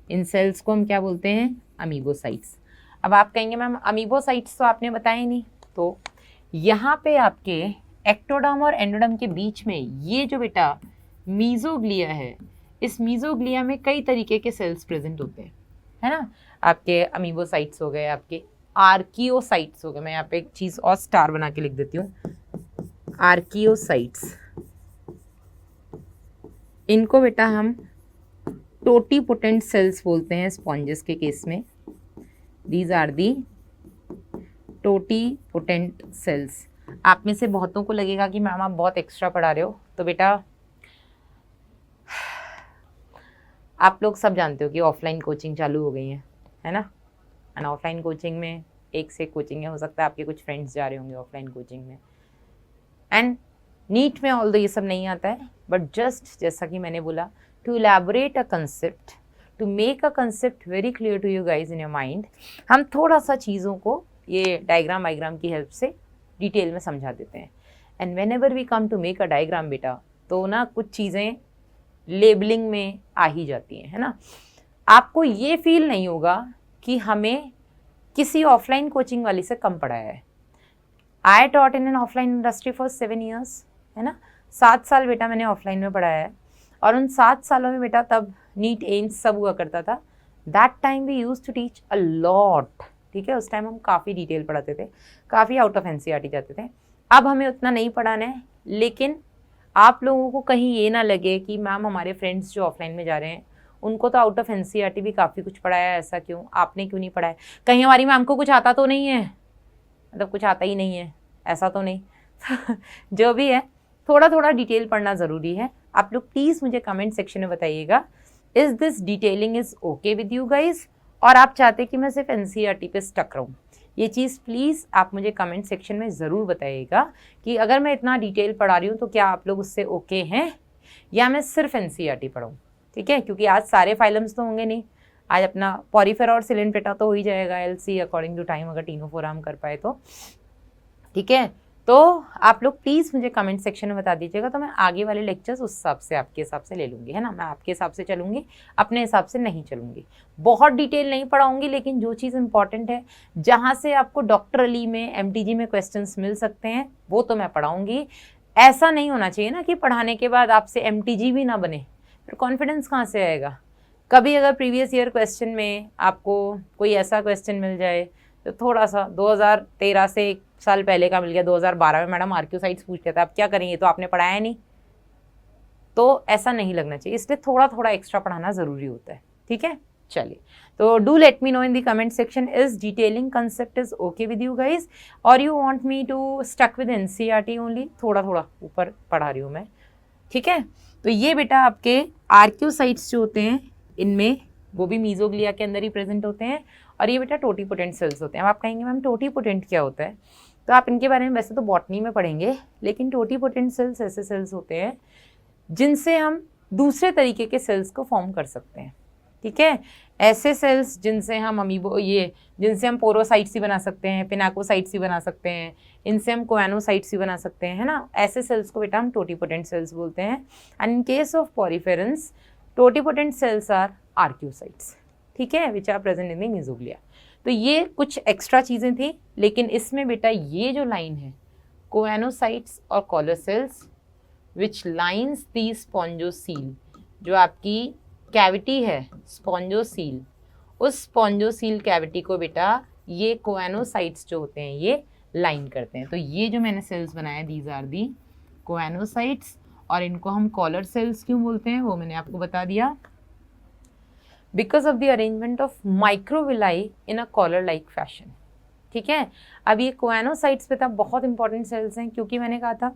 इन सेल्स को हम क्या बोलते हैं? अमीबोसाइट्स। अब आप कहेंगे मैम अमीबोसाइट्स तो आपने बताया नहीं, तो यहाँ पे आपके एक्टोडर्म और एंडोडर्म के बीच में ये जो बेटा मीजोग्लिया है, इस मीजोग्लिया में कई तरीके के सेल्स प्रेजेंट होते हैं, है ना। आपके अमीबोसाइट्स हो गए, आपके आर्कियोसाइट्स हो गए। मैं यहाँ पे एक चीज़ और स्टार बना के लिख देती हूँ, आर्कियोसाइट्स। इनको बेटा हम टोटीपोटेंट सेल्स बोलते हैं स्पॉन्जेस के केस में। These are the totipotent cells. आप में से बहुतों को लगेगा कि मैम आप बहुत एक्स्ट्रा पढ़ा रहे हो, तो बेटा आप लोग सब जानते हो कि ऑफलाइन कोचिंग चालू हो गई है ना। एंड ऑफलाइन कोचिंग में एक से कोचिंग है, हो सकता है आपके कुछ फ्रेंड्स जा रहे होंगे ऑफलाइन कोचिंग में। एंड नीट में ऑल्दो ये सब नहीं आता है, बट जस्ट जैसा कि मैंने बोला, to elaborate a concept, to make a concept very clear to you guys in your mind, हम थोड़ा सा चीज़ों को ये डायग्राम वाइग्राम की हेल्प से डिटेल में समझा देते हैं। And whenever we come to make a diagram बेटा, तो ना कुछ चीज़ें लेबलिंग में आ ही जाती हैं, है ना। आपको ये फील नहीं होगा कि हमें किसी ऑफलाइन कोचिंग वाली से कम पढ़ाया है। I taught in an offline industry for 7 years, है ना। 7 साल बेटा मैंने ऑफलाइन में पढ़ाया है, और उन 7 सालों में बेटा तब नीट एम्स सब हुआ करता था। That time we use to teach a lot. ठीक है, उस टाइम हम काफ़ी डिटेल पढ़ाते थे, काफ़ी आउट ऑफ एनसीईआरटी जाते थे। अब हमें उतना नहीं पढ़ाना है, लेकिन आप लोगों को कहीं ये ना लगे कि मैम हमारे फ्रेंड्स जो ऑफलाइन में जा रहे हैं उनको तो आउट ऑफ एनसीईआरटी भी काफ़ी कुछ पढ़ाया है, ऐसा क्यों, आपने क्यों नहीं पढ़ाया? कहीं हमारी मैम को कुछ आता तो नहीं है, मतलब कुछ आता ही नहीं है, ऐसा तो नहीं। जो भी है थोड़ा थोड़ा डिटेल पढ़ना ज़रूरी है। आप लोग प्लीज़ मुझे कमेंट सेक्शन में बताइएगा, is this detailing is okay with you guys, और आप चाहते कि मैं सिर्फ एनसीईआरटी पे स्टक रहूँ। ये चीज़ प्लीज़ आप मुझे कमेंट सेक्शन में ज़रूर बताइएगा कि अगर मैं इतना डिटेल पढ़ा रही हूँ तो क्या आप लोग उससे ओके हैं, या मैं सिर्फ एनसीईआरटी पढ़ूँ। ठीक है, क्योंकि आज सारे फाइलम्स तो होंगे नहीं, आज अपना पॉरीफेरा और सिलेंट्रेटा तो हो ही जाएगा, एलसी अकॉर्डिंग टू टाइम, अगर टीनो फोराम कर पाए तो। ठीक है, तो आप लोग प्लीज़ मुझे कमेंट सेक्शन में बता दीजिएगा, तो मैं आगे वाले लेक्चर्स उस हिसाब से आपके हिसाब से ले लूँगी, है ना। मैं आपके हिसाब से चलूँगी, अपने हिसाब से नहीं चलूँगी। बहुत डिटेल नहीं पढ़ाऊँगी, लेकिन जो चीज़ इंपॉर्टेंट है, जहाँ से आपको डॉक्टर अली में, एमटीजी में क्वेश्चंस मिल सकते हैं, वो तो मैं पढ़ाऊँगी। ऐसा नहीं होना चाहिए ना कि पढ़ाने के बाद आपसे एमटीजी भी ना बने, फिर कॉन्फिडेंस कहाँ से आएगा। कभी अगर प्रीवियस ईयर क्वेश्चन में आपको कोई ऐसा क्वेश्चन मिल जाए तो थोड़ा सा 2013 से एक साल पहले का मिल गया, 2012 में मैडम आरक्यू साइट्स पूछ लेता है, आप क्या करेंगे, तो आपने पढ़ाया नहीं, तो ऐसा नहीं लगना चाहिए। इसलिए थोड़ा थोड़ा एक्स्ट्रा पढ़ाना ज़रूरी होता है, ठीक है। चलिए, तो do let me know in the comment section, is detailing concept is okay with you guys, और you want me to stuck with NCERT only. थोड़ा थोड़ा ऊपर पढ़ा रही हूँ मैं, ठीक है। तो ये बेटा आपके आरक्यू साइट्स जो होते हैं, इनमें वो भी मीजोग्लिया के अंदर ही प्रेजेंट होते हैं, और ये बेटा टोटीपोटेंट सेल्स होते हैं। अब आप कहेंगे मैम टोटीपोटेंट क्या होता है, तो आप इनके बारे में वैसे तो बॉटनी में पढ़ेंगे, लेकिन टोटीपोटेंट सेल्स ऐसे सेल्स होते हैं जिनसे हम दूसरे तरीके के सेल्स को फॉर्म कर सकते हैं, ठीक है। ऐसे सेल्स जिनसे हम जिनसे हम पोरोसाइट्स ही बना सकते हैं, पिनाकोसाइट्स ही बना सकते हैं, इनसे हम कोएनोसाइट्स ही बना सकते हैं, है ना। ऐसे सेल्स को बेटा हम टोटीपोटेंट सेल्स बोलते हैं। And in case of Poriferans, totipotent cells are archaeocytes, ठीक है, which are present in the mesoglea. तो ये कुछ एक्स्ट्रा चीज़ें थी, लेकिन इसमें बेटा ये जो लाइन है, कोएनोसाइट्स और collar cells which lines the spongocoel, जो आपकी कैविटी है स्पॉन्जोसील, उस स्पॉन्जोसील कैविटी को बेटा ये कोएनोसाइट्स जो होते हैं ये लाइन करते हैं। तो ये जो मैंने सेल्स बनाए, दीज आर दी कोएनोसाइट्स, और इनको हम कॉलर सेल्स क्यों बोलते हैं वो मैंने आपको बता दिया, because of the arrangement of microvilli in a collar like fashion, ठीक है। अब ये कोएनोसाइट्स बेटा बहुत इंपॉर्टेंट सेल्स हैं, क्योंकि मैंने कहा था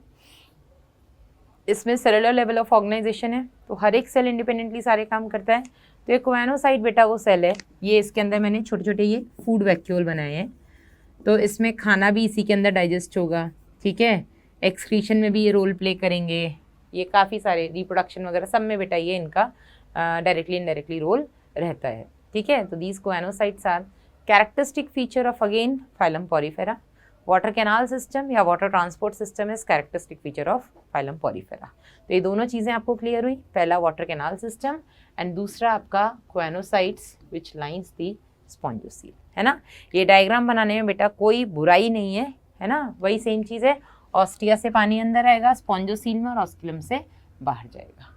इसमें सेलुलर लेवल ऑफ ऑर्गेनाइजेशन है, तो हर एक सेल इंडिपेंडेंटली सारे काम करता है। तो ये कोएनोसाइट बेटा वो सेल है, ये इसके अंदर मैंने छोटे छोटे ये फूड वैक्यूल बनाए हैं, तो इसमें खाना भी इसी के अंदर डाइजेस्ट होगा, ठीक है। एक्सक्रीशन में भी ये रोल प्ले करेंगे, ये काफ़ी सारे रिप्रोडक्शन वगैरह सब में बेटा ये इनका डायरेक्टली इनडायरेक्टली रोल रहता है, ठीक है। तो these choanocytes are characteristic feature of again phylum Porifera. Water canal system या water transport system is characteristic feature of phylum Porifera. तो ये दोनों चीज़ें आपको क्लियर हुई, पहला वाटर कैनाल सिस्टम एंड दूसरा आपका coenocytes which lines the spongocoel, है ना। ये डायग्राम बनाने में बेटा कोई बुराई नहीं है ना, वही सेम चीज़ है, ऑस्टिया से पानी अंदर आएगा स्पॉन्जोसील में और ऑस्किलम से बाहर जाएगा,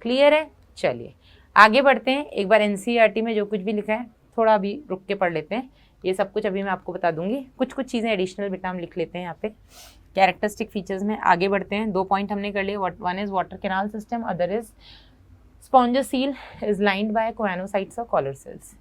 क्लियर है। चलिए आगे बढ़ते हैं, एक बार एनसीईआरटी में जो कुछ भी लिखा है थोड़ा अभी रुक के पढ़ लेते हैं, ये सब कुछ अभी मैं आपको बता दूंगी, कुछ चीज़ें एडिशनल बेटा हम लिख लेते हैं यहाँ पे। कैरेक्टरिस्टिक फीचर्स में आगे बढ़ते हैं, 2 पॉइंट हमने कर लिए, one is water canal system, other is spongocoel is lined by coenocytes और कॉलर सेल्स।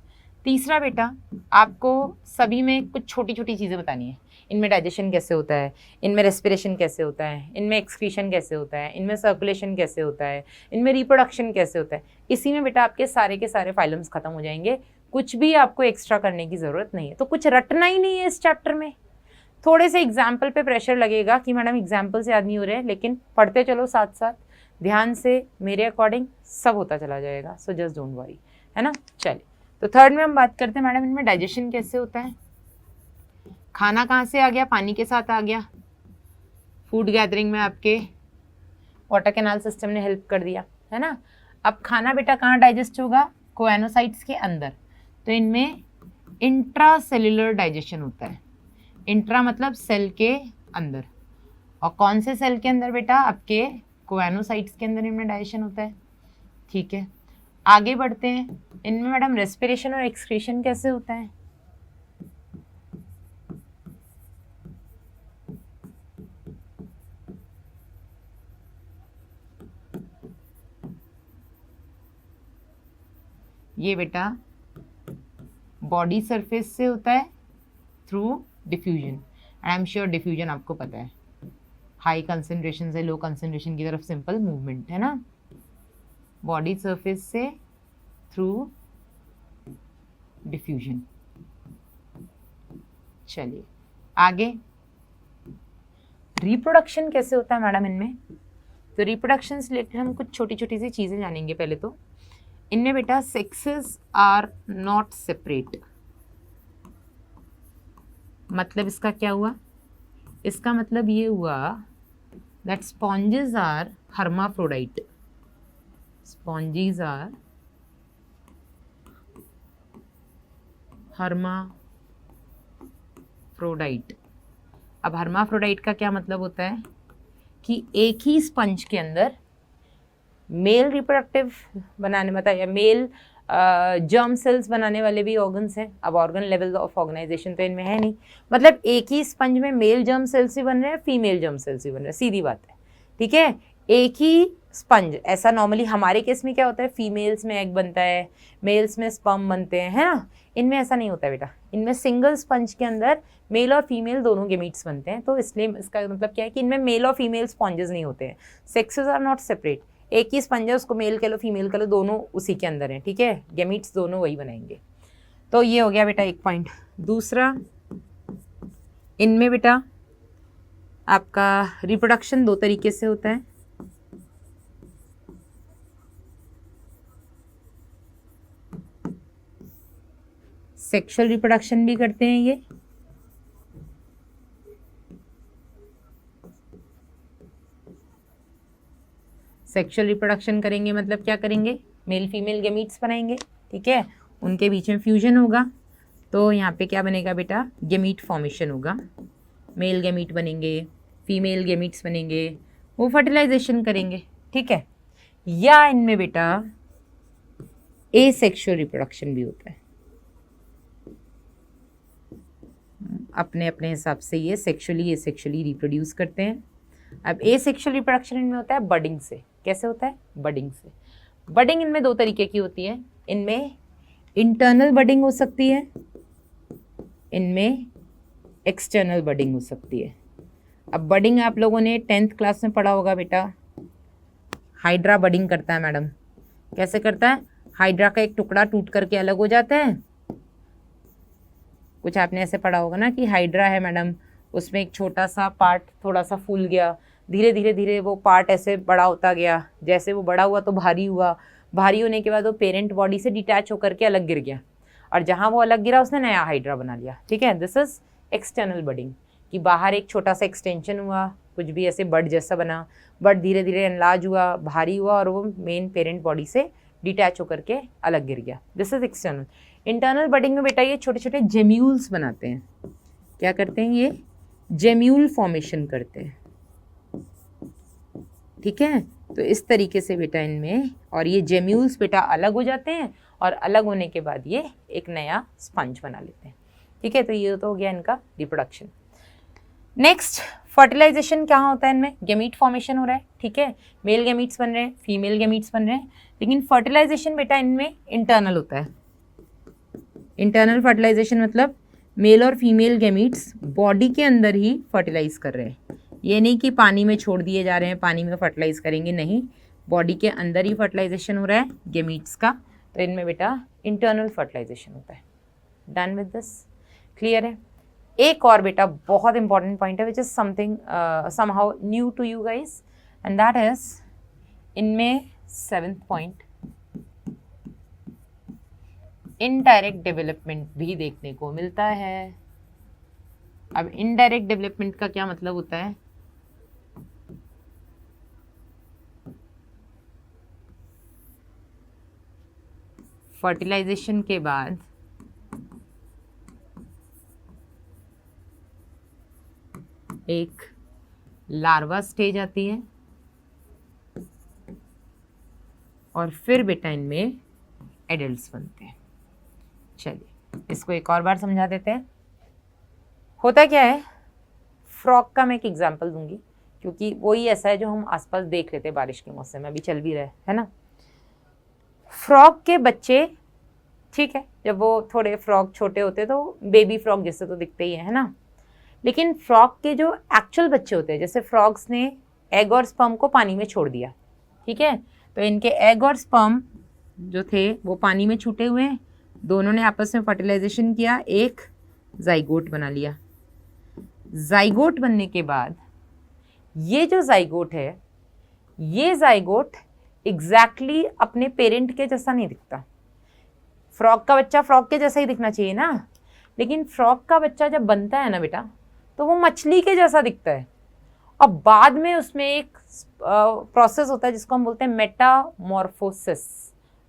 तीसरा बेटा आपको सभी में कुछ छोटी छोटी चीज़ें बतानी है, इनमें डाइजेशन कैसे होता है, इनमें रेस्पिरेशन कैसे होता है, इनमें एक्सक्रीशन कैसे होता है, इनमें सर्कुलेशन कैसे होता है, इनमें रिप्रोडक्शन कैसे होता है। इसी में बेटा आपके सारे के सारे फाइलम्स खत्म हो जाएंगे, कुछ भी आपको एक्स्ट्रा करने की ज़रूरत नहीं है। तो कुछ रटना ही नहीं है इस चैप्टर में, थोड़े से एग्जाम्पल पे प्रेशर लगेगा कि मैडम एग्जाम्पल से याद नहीं हो रहे हैं, लेकिन पढ़ते चलो साथ साथ ध्यान से, मेरे अकॉर्डिंग सब होता चला जाएगा, सो जस्ट डोंट वरी, है ना। चलिए तो थर्ड में हम बात करते हैं मैडम इनमें डाइजेशन कैसे होता है, खाना कहाँ से आ गया, पानी के साथ आ गया, फूड गैदरिंग में आपके वाटर कैनाल सिस्टम ने हेल्प कर दिया, है ना। अब खाना बेटा कहाँ डाइजेस्ट होगा, कोएनोसाइट्स के अंदर, तो इनमें इंट्रासेल्युलर डाइजेशन होता है, इंट्रा मतलब सेल के अंदर, और कौन से सेल के अंदर बेटा, आपके कोएनोसाइट्स के अंदर इनमें डाइजेशन होता है, ठीक है। आगे बढ़ते हैं, इनमें मैडम रेस्पिरेशन और एक्सक्रीशन कैसे होता है, ये बेटा बॉडी सरफेस से होता है through diffusion, I am sure diffusion आपको पता है, हाई कंसंट्रेशन से लो कंसंट्रेशन की तरफ सिंपल मूवमेंट, है ना, बॉडी सरफेस से थ्रू डिफ्यूजन। चलिए आगे, रिप्रोडक्शन कैसे होता है मैडम इनमें, तो रिप्रोडक्शन से रिलेटेड हम कुछ छोटी छोटी सी चीज़ें जानेंगे। पहले तो इनमें बेटा सेक्सेस आर नॉट सेपरेट, मतलब इसका क्या हुआ, इसका मतलब ये हुआ that sponges are hermaphrodite, sponges are hermaphrodite. अब हर्माफ्रोडाइट का क्या मतलब होता है कि एक ही स्पंज के अंदर मेल रिप्रोडक्टिव बनाने मतलब या मेल जर्म सेल्स बनाने वाले भी ऑर्गन्स हैं। अब ऑर्गन लेवल ऑफ ऑर्गेनाइजेशन तो इनमें है नहीं, मतलब एक ही स्पंज में मेल जर्म सेल्स भी बन रहे हैं, फीमेल जर्म सेल्स भी बन रहे हैं, सीधी बात है, ठीक है। एक ही स्पंज, ऐसा नॉर्मली हमारे केस में क्या होता है, फीमेल्स में एग बनता है, मेल्स में स्पर्म बनते हैं, है ना। इनमें ऐसा नहीं होता है बेटा, इनमें सिंगल स्पंज के अंदर मेल और फीमेल दोनों गेमीट्स बनते हैं। तो इसलिए इसका मतलब क्या है कि इनमें मेल और फीमेल स्पॉन्जेस नहीं होते हैं, सेक्सेस आर नॉट सेपरेट। एक ही स्पंज है, उसको मेल कह लो फीमेल कह लो, दोनों उसी के अंदर हैं, ठीक है, गेमीट्स दोनों वही बनाएंगे। तो ये हो गया बेटा एक पॉइंट। दूसरा, इनमें बेटा आपका रिप्रोडक्शन दो तरीके से होता है। सेक्सुअल रिप्रोडक्शन भी करते हैं ये, सेक्सुअल रिप्रोडक्शन करेंगे मतलब क्या करेंगे, मेल फीमेल गेमीट्स बनाएंगे, ठीक है, उनके बीच में फ्यूजन होगा। तो यहाँ पे क्या बनेगा बेटा, गेमीट फॉर्मेशन होगा, मेल गेमीट बनेंगे, फीमेल गेमीट्स बनेंगे, वो फर्टिलाइजेशन करेंगे, ठीक है। या इनमें बेटा एसेक्सुअल रिप्रोडक्शन भी होता है, अपने अपने हिसाब से ये सेक्सुअली एसेक्सुअली रिप्रोड्यूस करते हैं। अब एसेक्सुअल रिप्रोडक्शन इनमें होता है बडिंग से। कैसे होता है, बडिंग से। बडिंग इनमें दो तरीके की होती है, इनमें इंटरनल बडिंग हो सकती है, इनमें एक्सटर्नल बडिंग हो सकती है। अब बडिंग आप लोगों ने 10th क्लास में पढ़ा होगा बेटा, हाइड्रा बडिंग करता है मैडम। कैसे करता है, हाइड्रा का एक टुकड़ा टूट करके अलग हो जाता है, कुछ आपने ऐसे पढ़ा होगा ना कि हाइड्रा है मैडम, उसमें एक छोटा सा पार्ट थोड़ा सा फूल गया, धीरे धीरे धीरे वो पार्ट ऐसे बड़ा होता गया, जैसे वो बड़ा हुआ तो भारी हुआ, भारी होने के बाद वो पेरेंट बॉडी से डिटैच होकर के अलग गिर गया, और जहाँ वो अलग गिरा उसने नया हाइड्रा बना लिया, ठीक है। दिस इज एक्सटर्नल बडिंग, कि बाहर एक छोटा सा एक्सटेंशन हुआ, कुछ भी ऐसे बड जैसा बना, बड धीरे धीरे एनलार्ज हुआ, भारी हुआ, और वो मेन पेरेंट बॉडी से डिटैच होकर के अलग गिर गया। This is external. Internal budding में बेटा ये छोटे छोटे जेम्यूल्स बनाते हैं। क्या करते हैं, ये जेम्यूल फॉर्मेशन करते हैं, ठीक है। तो इस तरीके से बेटा इनमें, और ये जेम्यूल्स बेटा अलग हो जाते हैं, और अलग होने के बाद ये एक नया स्पंज बना लेते हैं, ठीक है। तो ये तो हो गया इनका रिप्रोडक्शन। नेक्स्ट, फर्टिलाइजेशन क्या होता है इनमें, गेमीट फॉर्मेशन हो रहा है, ठीक है, मेल गेमीट्स बन रहे हैं, फीमेल गेमीट्स बन रहे हैं, लेकिन फर्टिलाइजेशन बेटा इनमें इंटरनल होता है। इंटरनल फर्टिलाइजेशन मतलब मेल और फीमेल गेमीट्स बॉडी के अंदर ही फर्टिलाइज कर रहे हैं, ये नहीं कि पानी में छोड़ दिए जा रहे हैं, पानी में फर्टिलाइज करेंगे, नहीं, बॉडी के अंदर ही फर्टिलाइजेशन हो रहा है गेमीट्स का। तो इनमें बेटा इंटरनल फर्टिलाइजेशन होता है। डन विद दिस, क्लियर है। एक और बेटा बहुत इंपॉर्टेंट पॉइंट है which is something somehow new to you guys, and that is इनमें 7th पॉइंट, इनडायरेक्ट डेवलपमेंट भी देखने को मिलता है। अब इनडायरेक्ट डेवलपमेंट का क्या मतलब होता है, फर्टिलाइजेशन के बाद एक लार्वा स्टेज आती है, और फिर बेटा इनमें एडल्ट्स बनते हैं। चलिए इसको एक और बार समझा देते हैं। होता क्या है, फ्रॉग का मैं एक एग्जांपल दूंगी, क्योंकि वही ऐसा है जो हम आसपास देख लेते हैं, बारिश के मौसम में अभी चल भी रहा है ना। फ्रॉग के बच्चे, ठीक है, जब वो थोड़े फ्रॉग छोटे होते हैं तो बेबी फ्रॉग जैसे तो दिखते ही है ना, लेकिन फ्रॉग के जो एक्चुअल बच्चे होते हैं, जैसे फ्रॉग्स ने एग और स्पर्म को पानी में छोड़ दिया, ठीक है, तो इनके एग और स्पर्म जो थे वो पानी में छूटे हुए हैं, दोनों ने आपस में फर्टिलाइजेशन किया, एक जाइगोट बना लिया। जाइगोट बनने के बाद ये जो जाइगोट है, ये जाइगोट एग्जैक्टली अपने पेरेंट के जैसा नहीं दिखता। फ्रॉग का बच्चा फ्रॉग के जैसा ही दिखना चाहिए ना, लेकिन फ्रॉग का बच्चा जब बनता है ना बेटा, तो वो मछली के जैसा दिखता है। और बाद में उसमें एक प्रोसेस होता है जिसको हम बोलते हैं मेटामॉर्फोसिस,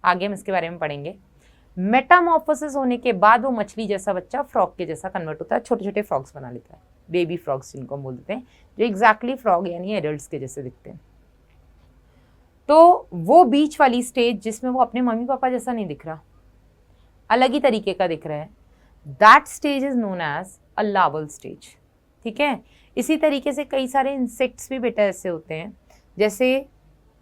आगे हम इसके बारे में पढ़ेंगे। मेटामॉर्फोसिस होने के बाद वो मछली जैसा बच्चा फ्रॉग के जैसा कन्वर्ट होता है, छोटे छोटे फ्रॉग्स बना लेता है, बेबी फ्रॉग्स जिनको हम बोलते हैं, जो एग्जैक्टली फ्रॉग यानी एडल्ट्स के जैसे दिखते हैं। तो वो बीच वाली स्टेज जिसमें वो अपने मम्मी पापा जैसा नहीं दिख रहा, अलग ही तरीके का दिख रहा है, that stage is known as a larval stage. ठीक है, इसी तरीके से कई सारे इंसेक्ट्स भी बेटा ऐसे होते हैं, जैसे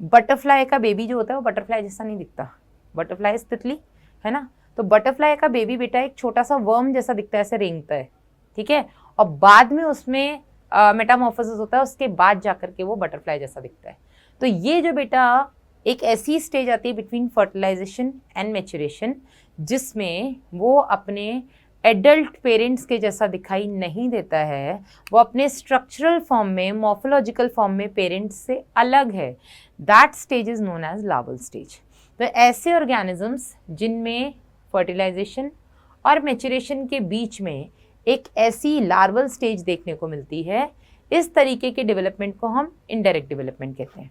बटरफ्लाई का बेबी जो होता है वो बटरफ्लाई जैसा नहीं दिखता, बटरफ्लाई तितली है ना, तो बटरफ्लाई का बेबी बेटा एक छोटा सा वर्म जैसा दिखता है, ऐसे रेंगता है। ठीक है, और बाद में उसमें मेटामॉर्फोसिस होता है, उसके बाद जाकर के वो बटरफ्लाई जैसा दिखता है। तो ये जो बेटा एक ऐसी स्टेज आती है बिटवीन फर्टिलाइजेशन एंड मैच्योरेशन, जिसमें वो अपने एडल्ट पेरेंट्स के जैसा दिखाई नहीं देता है, वो अपने स्ट्रक्चरल फॉर्म में, मॉर्फोलॉजिकल फॉर्म में पेरेंट्स से अलग है। That stage is known as larval stage. तो ऐसे ऑर्गेनिजम्स जिनमें फर्टिलाइजेशन और मैच्योरेशन के बीच में एक ऐसी लार्वल स्टेज देखने को मिलती है, इस तरीके के डेवलपमेंट को हम इनडायरेक्ट डेवलपमेंट कहते हैं।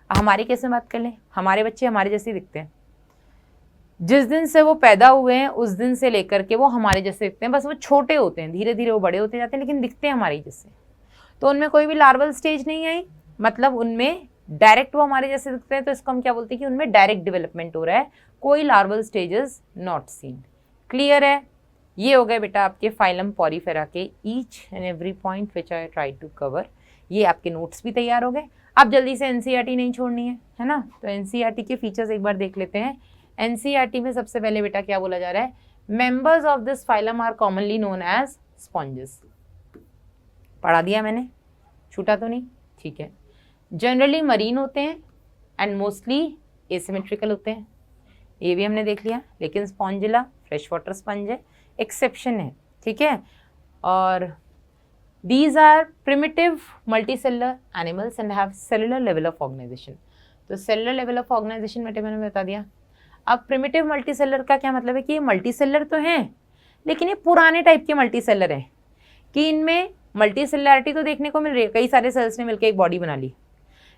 हमारी कैसे बात कर लें, हमारे बच्चे हमारे जैसे दिखते हैं, जिस दिन से वो पैदा हुए हैं उस दिन से लेकर के वो हमारे जैसे दिखते हैं, बस वो छोटे होते हैं, धीरे धीरे वो बड़े होते जाते हैं, लेकिन दिखते हैं हमारे जैसे। तो उनमें कोई भी लार्वल स्टेज नहीं आई, मतलब उनमें डायरेक्ट वो हमारे जैसे दिखते हैं, तो इसको हम क्या बोलते हैं कि उनमें डायरेक्ट डेवलपमेंट हो रहा है, कोई larval stages not seen. Clear है? ये हो गए बेटा आपके फाइलम पॉरीफेरा के each and every point which I try to cover. ये आपके नोट्स भी तैयार हो गए। अब जल्दी से एनसीईआरटी नहीं छोड़नी है ना, तो एनसीईआरटी के फीचर्स एक बार देख लेते हैं। एनसीईआरटी में सबसे पहले बेटा क्या बोला जा रहा है, members of this phylum are commonly known as sponges. पढ़ा दिया मैंने, छूटा तो नहीं? ठीक है। जनरली मरीन होते हैं एंड मोस्टली एसिमेट्रिकल होते हैं, ये भी हमने देख लिया, लेकिन स्पॉन्जिला फ्रेश वाटर स्पंज है, एक्सेप्शन है। ठीक है, और these are primitive multicellular animals and have cellular level of organization। तो cellular level of organization मैंने बता दिया। अब primitive multicellular का क्या मतलब है कि ये multicellular तो हैं, लेकिन ये पुराने टाइप के multicellular हैं, कि इनमें multicellularity तो देखने को मिल रही है, कई सारे सेल्स ने मिलकर एक बॉडी बना ली,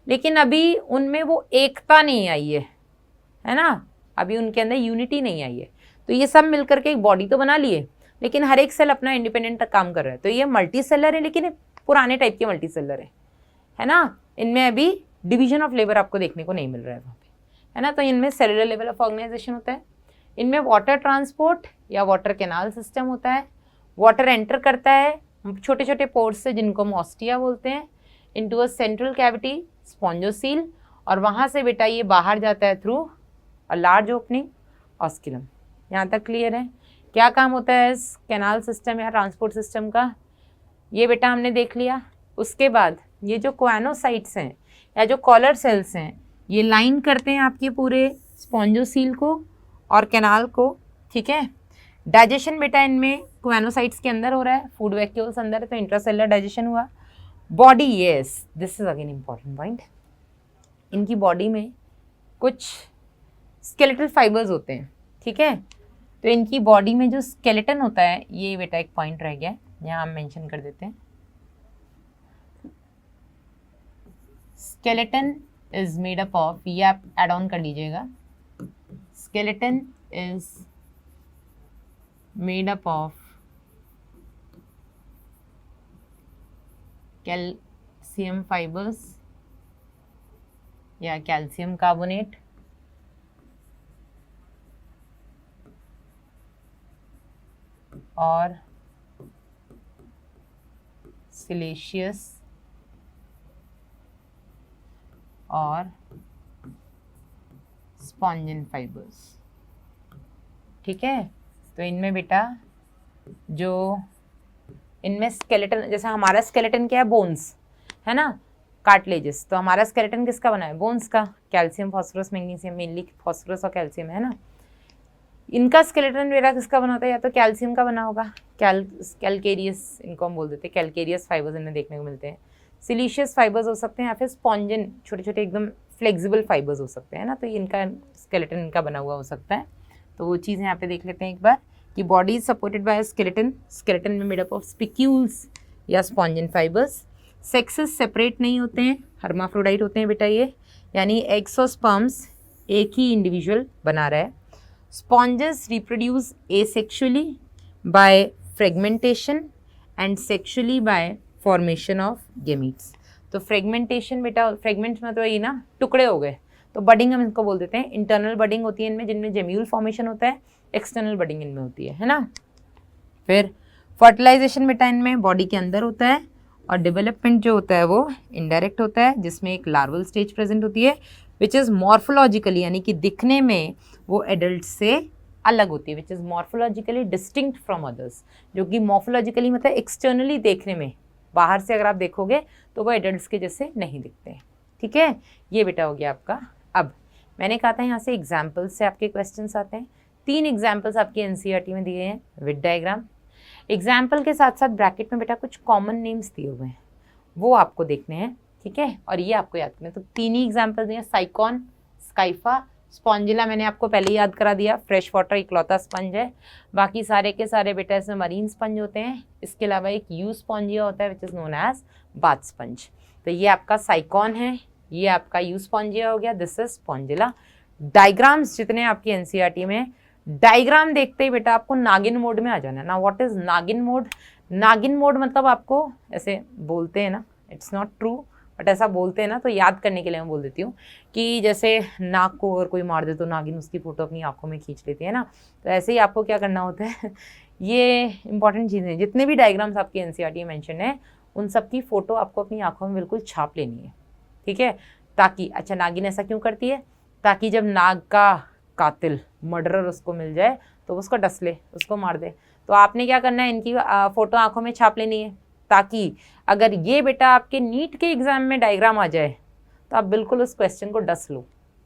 लेकिन अभी उनमें वो एकता नहीं आई है ना, अभी उनके अंदर यूनिटी नहीं आई है। तो ये सब मिलकर के एक बॉडी तो बना लिए, लेकिन हर एक सेल अपना इंडिपेंडेंट काम कर रहा है। तो ये मल्टी सेलर है, लेकिन पुराने टाइप के मल्टी सेलर है ना। इनमें अभी डिवीजन ऑफ लेबर आपको देखने को नहीं मिल रहा है वहाँ पे, है ना। तो इनमें सेलुलर लेवल ऑफ ऑर्गेनाइजेशन होता है, इनमें वाटर ट्रांसपोर्ट या वाटर कैनाल सिस्टम होता है, वाटर एंटर करता है छोटे छोटे पोर्स से, जिनको हम ऑस्टिया बोलते हैं, into a central cavity spongocoel, और वहाँ से बेटा ये बाहर जाता है थ्रू अ लार्ज ओपनिंग ऑस्किलम। यहाँ तक क्लियर है? क्या काम होता है इस कैनाल सिस्टम या ट्रांसपोर्ट सिस्टम का, ये बेटा हमने देख लिया। उसके बाद ये जो कोएनोसाइट्स हैं या जो कॉलर सेल्स हैं, ये लाइन करते हैं आपके पूरे स्पॉन्जोसील को और कैनाल को। ठीक है, डाइजेशन बेटा इनमें कोएनोसाइट्स के अंदर हो रहा है, फूड वैक्यूल्स अंदर है, तो इंट्रासेलुलर डाइजेशन हुआ। Body, yes this is again important point, इनकी बॉडी में कुछ स्केलेटल फाइबर्स होते हैं। ठीक है, तो इनकी बॉडी में जो स्केलेटन होता है, ये बेटा एक पॉइंट रह गया, यहाँ हम मेंशन कर देते हैं। Skeleton is made up of, ये आप एड ऑन कर लीजिएगा, skeleton is made up of calcium fibres या कैल्शियम कार्बोनेट और सिलिशियस और स्पॉन्जिन फाइबर्स। ठीक है, तो इनमें बेटा जो इनमें स्केलेटन, जैसे हमारा स्केलेटन क्या है, बोन्स है ना, कार्टिलेजेस, तो हमारा स्केलेटन किसका बना है, बोन्स का, calcium phosphorus magnesium, mainly phosphorus और कैल्शियम है ना। इनका स्केलेटन बेटा किसका बना होता है, या तो कैल्शियम का बना होगा, कैलकेरियस इनको हम बोल देते हैं, कैलकेरियस फाइबर्स इनमें देखने को मिलते हैं, सिलिशियस फाइबर्स हो सकते हैं, या फिर स्पॉन्जिन छोटे छोटे एकदम फ्लेक्सिबल फाइबर्स हो सकते हैं ना, तो इनका स्केलेटन इनका बना हुआ हो सकता है। तो वो चीज़ें यहाँ पे देख लेते हैं एक बार, कि body is supported by skeleton, skeleton में मेड अप ऑफ स्पिक्यूल्स, या स्पॉन्जिन फाइबर्स। सेक्सेस सेपरेट नहीं होते हैं, हर्माफ्रोडाइट होते हैं बेटा ये, यानी एग्स और स्पर्म्स एक ही इंडिविजुअल बना रहा है। Sponges reproduce asexually by fragmentation and sexually bye formation of gametes. तो फ्रेगमेंटेशन बेटा, फ्रेगमेंट्स मतलब ये ना टुकड़े हो गए, तो बडिंग हम इनको बोल देते हैं। इंटरनल बडिंग होती है इनमें, जिनमें जेम्यूल फॉर्मेशन होता है, एक्सटर्नल बडिंग इनमें होती है ना। फिर फर्टिलाइजेशन बेटा इनमें बॉडी के अंदर होता है, और डेवलपमेंट जो होता है वो इनडायरेक्ट होता है, जिसमें एक लार्वल स्टेज प्रेजेंट होती है विच इज़ मॉर्फोलॉजिकली, यानी कि दिखने में वो एडल्ट से अलग होती है, which is morphologically distinct from others, जो कि मॉर्फोलॉजिकली मतलब एक्सटर्नली देखने में, बाहर से अगर आप देखोगे तो वो एडल्ट्स के जैसे नहीं दिखते हैं। ठीक है, ये बेटा हो गया आपका। अब मैंने कहा था यहाँ से एग्जाम्पल्स से आपके क्वेश्चंस आते हैं। 3 एग्जाम्पल्स आपके एनसीईआरटी में दिए हैं विद डायग्राम। एग्जाम्पल के साथ साथ ब्रैकेट में बेटा कुछ कॉमन नेम्स दिए हुए हैं, वो आपको देखने हैं। ठीक है, और ये आपको याद करना है। तो 3 ही एग्जाम्पल दिए, साइकॉन, स्काइफा, स्पॉन्जिला मैंने आपको पहले ही याद करा दिया, फ्रेश वाटर इकलौता स्पंज है। बाकी सारे के सारे बेटा इसमें मरीन स्पंज होते हैं। इसके अलावा एक यू स्पॉन्जिया होता है which is known as bath sponge. तो ये आपका साइकॉन है, ये आपका यू स्पॉन्जिया हो गया, दिस इज स्पॉन्जिला। डायग्राम्स जितने आपकी एनसीईआरटी में, डायग्राम देखते ही बेटा आपको नागिन मोड में आ जाना है ना। व्हाट इज नागिन मोड? नागिन मोड मतलब आपको ऐसे बोलते हैं ना, इट्स नॉट ट्रू बट ऐसा बोलते हैं ना, तो याद करने के लिए मैं बोल देती हूँ कि जैसे नाक को अगर कोई मार दे तो नागिन उसकी फ़ोटो अपनी आंखों में खींच लेती है ना, तो ऐसे ही आपको क्या करना होता है ये इंपॉर्टेंट चीज़ें, जितने भी डायग्राम्स आपकी एनसीईआरटी में मेंशन है उन सब की फ़ोटो आपको अपनी आंखों में बिल्कुल छाप लेनी है। ठीक है, ताकि, अच्छा नागिन ऐसा क्यों करती है? ताकि जब नाग का कातिल, मर्डरर उसको मिल जाए तो उसको डस ले, उसको मार दे। तो आपने क्या करना है, इनकी फ़ोटो आंखों में छाप लेनी है, ताकि अगर ये बेटा आपके नीट के एग्जाम में डायग्राम आ जाए तो आप बिल्कुल उस क्वेश्चन को डस लो,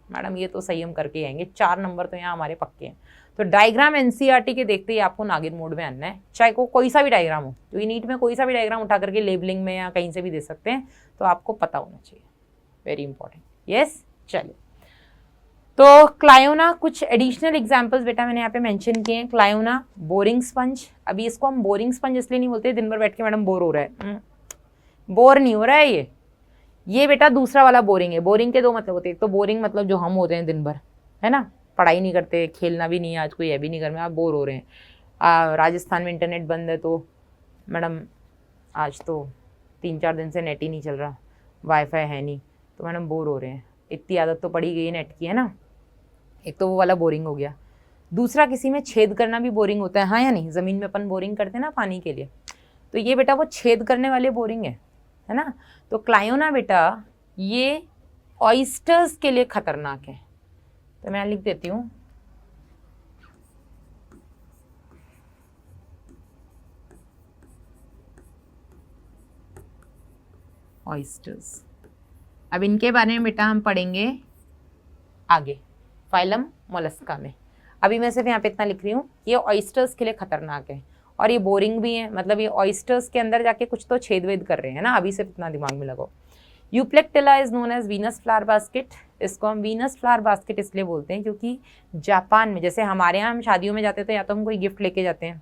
मैडम ये तो सही हम करके आएंगे, 4 नंबर तो यहाँ हमारे पक्के हैं। तो डायग्राम एनसीईआरटी के देखते ही आपको नागिन मोड में आना है, चाहे कोई सा भी डायग्राम हो, क्योंकि नीट में कोई सा भी डायग्राम उठा करके लेबलिंग में या कहीं से भी दे सकते हैं, तो आपको पता होना चाहिए, वेरी इंपॉर्टेंट। यस, चलिए। तो क्लायोना, कुछ एडिशनल एग्जाम्पल्स बेटा मैंने यहाँ पे मेंशन किए हैं। क्लायोना बोरिंग स्पंज, अभी इसको हम बोरिंग स्पंज इसलिए नहीं बोलते दिन भर बैठ के मैडम बोर हो रहा है, बोर नहीं हो रहा है ये बेटा दूसरा वाला बोरिंग है। बोरिंग के 2 मतलब होते हैं, एक तो बोरिंग मतलब जो हम होते हैं दिन भर, है ना, पढ़ाई नहीं करते, खेलना भी नहीं है, आज कोई है भी नहीं घर में, आप बोर हो रहे हैं। राजस्थान में इंटरनेट बंद है तो मैडम आज तो 3-4 दिन से नेट ही नहीं चल रहा, वाईफाई है नहीं, तो मैडम बोर हो रहे हैं, इतनी आदत तो पड़ी गई है नेट की, है ना। एक तो वो वाला बोरिंग हो गया। दूसरा किसी में छेद करना भी बोरिंग होता है, हाँ या नहीं? ज़मीन में अपन बोरिंग करते हैं ना पानी के लिए, तो ये बेटा वो छेद करने वाले बोरिंग है ना। तो क्लायोना बेटा ये ऑयस्टर्स के लिए खतरनाक है, तो मैं लिख देती हूँ ऑयस्टर्स। अब इनके बारे में बेटा हम पढ़ेंगे आगे फाइलम मोलस्का में। अभी मैं सिर्फ यहाँ पे इतना लिख रही हूँ, ये ऑयस्टर्स के लिए खतरनाक है और ये बोरिंग भी है, मतलब ये ऑयस्टर्स के अंदर जाके कुछ तो छेद वेद कर रहे हैं ना, अभी सिर्फ इतना दिमाग में लगाओ। Euplectella is known as Venus flower basket. इसको हम वीनस फ्लावर बास्केट इसलिए बोलते हैं क्योंकि जापान में, जैसे हमारे यहाँ हम शादियों में जाते हैं तो या तो हम कोई गिफ्ट लेके जाते हैं,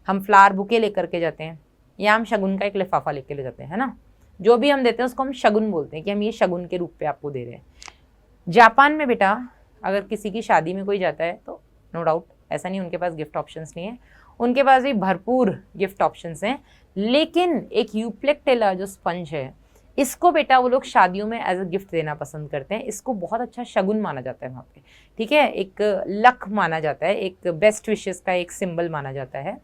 हम फ्लावर बुके लेकर के जाते हैं, या हम शगुन का एक लिफाफा लेके ले जाते हैं, है ना। जो भी हम देते हैं उसको हम शगुन बोलते हैं कि हम ये शगुन के रूप पे आपको दे रहे हैं। जापान में बेटा अगर किसी की शादी में कोई जाता है तो नो डाउट, ऐसा नहीं उनके पास गिफ्ट ऑप्शंस नहीं है, उनके पास भी भरपूर गिफ्ट ऑप्शंस हैं, लेकिन एक यूप्लेक्टिला जो स्पंज है इसको बेटा वो लोग शादियों में एज अ गिफ्ट देना पसंद करते हैं। इसको बहुत अच्छा शगुन माना जाता है वहाँ पे, ठीक है, एक लक माना जाता है, एक बेस्ट विशेस का एक सिंबल माना जाता है।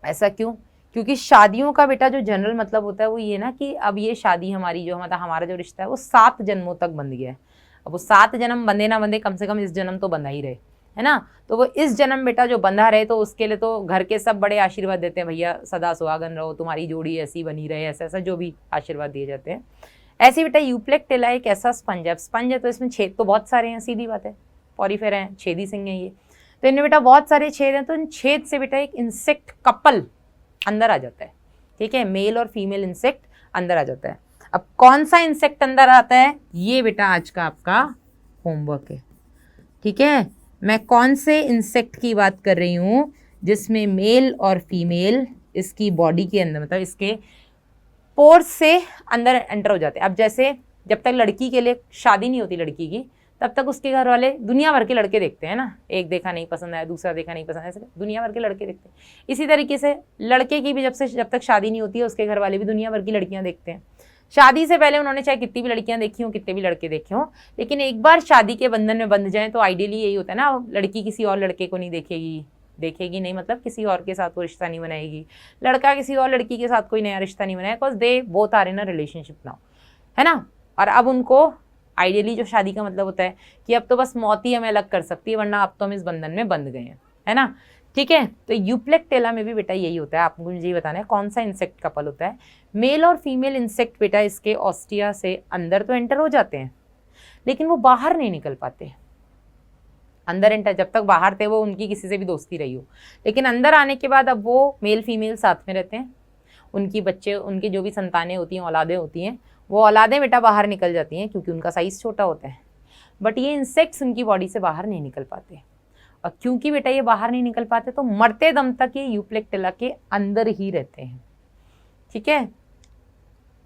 ऐसा क्यों? क्योंकि शादियों का बेटा जो जनरल मतलब होता है वो ये ना कि अब ये शादी हमारी जो मतलब हमारा जो रिश्ता है वो 7 जन्मों तक बंध गया है। अब वो 7 जन्म बंधे ना बंधे, कम से कम इस जन्म तो बंधा ही रहे, है ना। तो वो इस जन्म बेटा जो बंधा रहे तो उसके लिए तो घर के सब बड़े आशीर्वाद देते हैं, भैया सदा सुहागन रहो, तुम्हारी जोड़ी ऐसी बनी रहे, ऐसा ऐसा जो भी आशीर्वाद दिए जाते हैं। ऐसे बेटा यूप्लेक्टिला एक ऐसा स्पंज है, स्पंज है तो इसमें छेद तो बहुत सारे हैं, सीधी बात है, पॉरीफेरा है, छेदी सिंह है ये, तो इनमें बेटा बहुत सारे छेद हैं। तो इन छेद से बेटा एक इंसेक्ट कपल अंदर आ जाता है, ठीक है, मेल और फीमेल इंसेक्ट अंदर आ जाता है। अब कौन सा इंसेक्ट अंदर आता है ये बेटा आज का आपका होमवर्क है, ठीक है। मैं कौन से इंसेक्ट की बात कर रही हूँ जिसमें मेल और फीमेल इसकी बॉडी के अंदर, मतलब इसके पोर्स से अंदर एंटर हो जाते हैं। अब जैसे जब तक लड़की के लिए शादी नहीं होती लड़की की, तब तक उसके घर वाले दुनिया भर के लड़के देखते हैं ना, एक देखा नहीं पसंद आया, दूसरा देखा नहीं पसंद आया, ऐसे दुनिया भर के लड़के देखते हैं। इसी तरीके से लड़के की भी जब तक शादी नहीं होती है, उसके घर वाले भी दुनिया भर की लड़कियां देखते हैं। शादी से पहले उन्होंने चाहे कितनी भी लड़कियां देखी हों, कितने भी लड़के देखे हों, लेकिन एक बार शादी के बंधन में बंध जाए तो आइडियली यही होता है ना, लड़की किसी और लड़के को नहीं देखेगी नहीं, मतलब किसी और के साथ वो रिश्ता नहीं बनाएगी, लड़का किसी और लड़की के साथ कोई नया रिश्ता नहीं बनाएगा, because they both are in a relationship now, है ना। और अब उनको आइडियली जो शादी का मतलब होता है कि अब तो बस मौत ही हमें अलग कर सकती है, वरना अब तो हम इस बंधन में बंध गए हैं, है ना। ठीक है, तो यूप्लेक्टेला में भी बेटा यही होता है। आपको मुझे ये बताना है कौन सा इंसेक्ट कपल होता है। मेल और फीमेल इंसेक्ट बेटा इसके ऑस्टिया से अंदर तो एंटर हो जाते हैं, लेकिन वो बाहर नहीं निकल पाते। अंदर एंटर, जब तक बाहर थे वो उनकी किसी से भी दोस्ती रही हो, लेकिन अंदर आने के बाद अब वो मेल फीमेल साथ में रहते हैं। उनकी बच्चे, उनकी जो भी संतानें होती हैं, औलादें होती हैं, वो औलादें बेटा बाहर निकल जाती हैं क्योंकि उनका साइज छोटा होता है। बट ये इंसेक्ट्स उनकी बॉडी से बाहर नहीं निकल पाते, और क्योंकि बेटा ये बाहर नहीं निकल पाते तो मरते दम तक ये यूप्लेक्टेला के अंदर ही रहते हैं। ठीक है,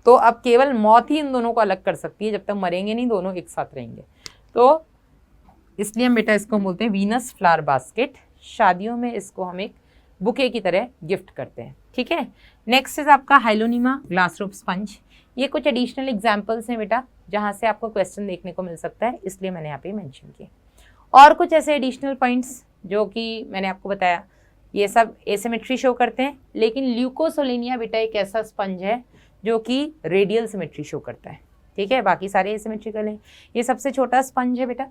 तो अब केवल मौत ही इन दोनों को अलग कर सकती है, जब तक मरेंगे नहीं दोनों एक साथ रहेंगे। तो इसलिए हम बेटा इसको बोलते हैं वीनस फ्लावर बास्केट। शादियों में इसको हम एक बुके की तरह गिफ्ट करते हैं। ठीक है, नेक्स्ट इज आपका हाइलोनीमा ग्लासरोप स्पंज। ये कुछ एडिशनल एग्जाम्पल्स हैं बेटा जहाँ से आपको क्वेश्चन देखने को मिल सकता है, इसलिए मैंने यहाँ पे मेंशन किए। और कुछ ऐसे एडिशनल पॉइंट्स जो कि मैंने आपको बताया, ये सब एसिमेट्री शो करते हैं, लेकिन ल्यूकोसोलिनिया बेटा एक ऐसा स्पंज है जो कि रेडियल सिमेट्री शो करता है। ठीक है, बाकी सारे एसिमेट्रिकल हैं। ये सबसे छोटा स्पंज है बेटा।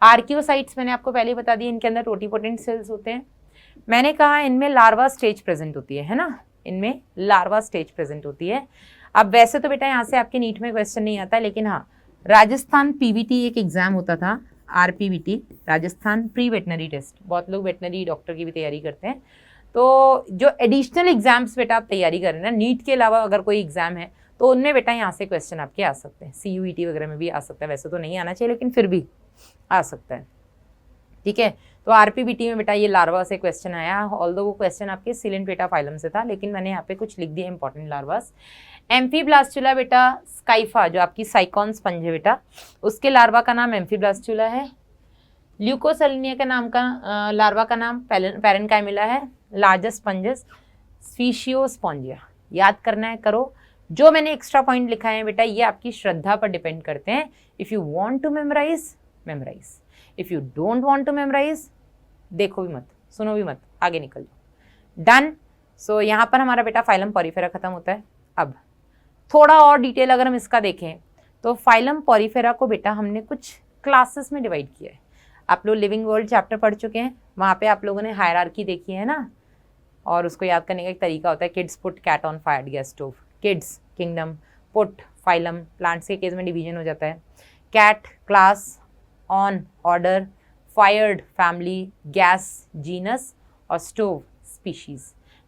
आर्कियोसाइट्स मैंने आपको पहले ही बता दिया, इनके अंदर टोटीपोटेंट सेल्स होते हैं। मैंने कहा इनमें लार्वा स्टेज प्रेजेंट होती है ना, इनमें लार्वा स्टेज प्रेजेंट होती है। अब वैसे तो बेटा यहाँ से आपके नीट में क्वेश्चन नहीं आता, लेकिन हाँ, राजस्थान पीवीटी एक एग्जाम होता था, आरपीवीटी, राजस्थान प्री वेटनरी टेस्ट। बहुत लोग वेटनरी डॉक्टर की भी तैयारी करते हैं, तो जो एडिशनल एग्जाम्स बेटा आप तैयारी कर रहे हैं ना, नीट के अलावा अगर कोई एग्जाम है तो उनमें बेटा यहाँ से क्वेश्चन आपके आ सकते हैं। CUET वगैरह में भी आ सकता है, वैसे तो नहीं आना चाहिए लेकिन फिर भी आ सकता है। ठीक है, तो आरपीबीटी में बेटा ये लार्वा से क्वेश्चन आया, ऑल्दो वो क्वेश्चन आपके सिलेंट्रेटा फाइलम से था, लेकिन मैंने यहाँ पे कुछ लिख दिया इंपॉर्टेंट लार्वास। एम्फीब्लास्टुला बेटा स्काइफा जो आपकी साइकॉन स्पंज है बेटा, उसके लार्वा का नाम एम्फीब्लास्टुला है। ल्यूकोसलिनिया के नाम का लार्वा का नाम पैरेनकाइमिला है। Largest sponges Spheciospongia. याद करना है, करो। जो मैंने एक्स्ट्रा पॉइंट लिखा है बेटा ये आपकी श्रद्धा पर डिपेंड करते हैं। If you want to memorise, memorise. If you don't want to memorise, देखो भी मत, सुनो भी मत, आगे निकल जाओ। डन। सो यहाँ पर हमारा बेटा फाइलम पॉरीफेरा खत्म होता है। अब थोड़ा और डिटेल अगर हम इसका देखें तो फाइलम पॉरीफेरा को बेटा हमने कुछ क्लासेस में डिवाइड किया है। आप लोग लिविंग वर्ल्ड चैप्टर पढ़ चुके हैं, वहाँ पे आप लोगों ने हायरार्की देखी है ना, और उसको याद करने का एक तरीका होता है kids put cat on fired gas stove. Kids kingdom, put phylum, plants के केस में डिवीजन हो जाता है। Cat class, on order, fired family, gas genus और स्टोव स्पीशीज़,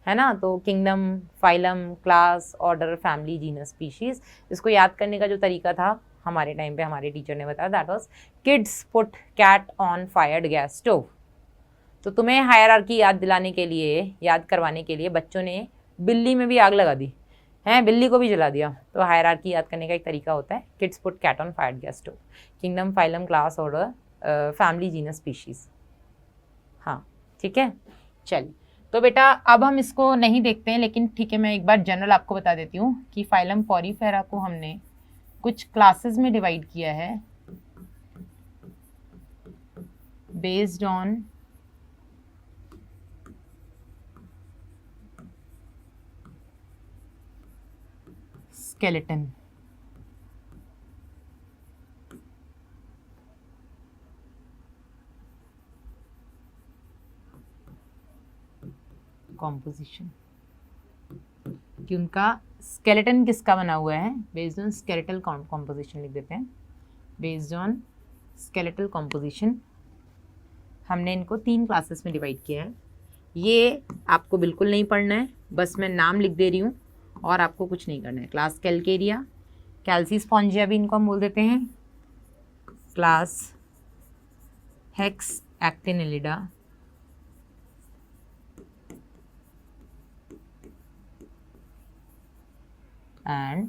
है ना। तो kingdom, phylum, class, order, family, genus, species. इसको याद करने का जो तरीका था हमारे टाइम पे हमारे टीचर ने बताया, that was kids put cat on fired gas stove. तो तुम्हें हायरार्की याद दिलाने के लिए, याद करवाने के लिए बच्चों ने बिल्ली में भी आग लगा दी है, बिल्ली को भी जला दिया। तो हायरार्की याद करने का एक तरीका होता है kids put cat on fired gas stove, kingdom, phylum, class, order, family, genus, species. हाँ ठीक है, चलिए। तो बेटा अब हम इसको नहीं देखते हैं, लेकिन ठीक है मैं एक बार जनरल आपको बता देती हूँ कि फाइलम पॉरीफेरा को हमने कुछ क्लासेस में डिवाइड किया है बेस्ड ऑन स्केलेटन। कॉम्पोजिशन कि उनका स्केलेटन किसका बना हुआ है, बेस्ड ऑन स्केलेटल कॉम्पोजिशन लिख देते हैं। बेस्ड ऑन स्केलेटल कॉम्पोजिशन हमने इनको 3 क्लासेस में डिवाइड किया है। ये आपको बिल्कुल नहीं पढ़ना है, बस मैं नाम लिख दे रही हूँ और आपको कुछ नहीं करना है। क्लास कैलकेरिया, कैल्सीस्पॉन्जिया भी इनको हम बोल देते हैं। Class Hexactinellida, and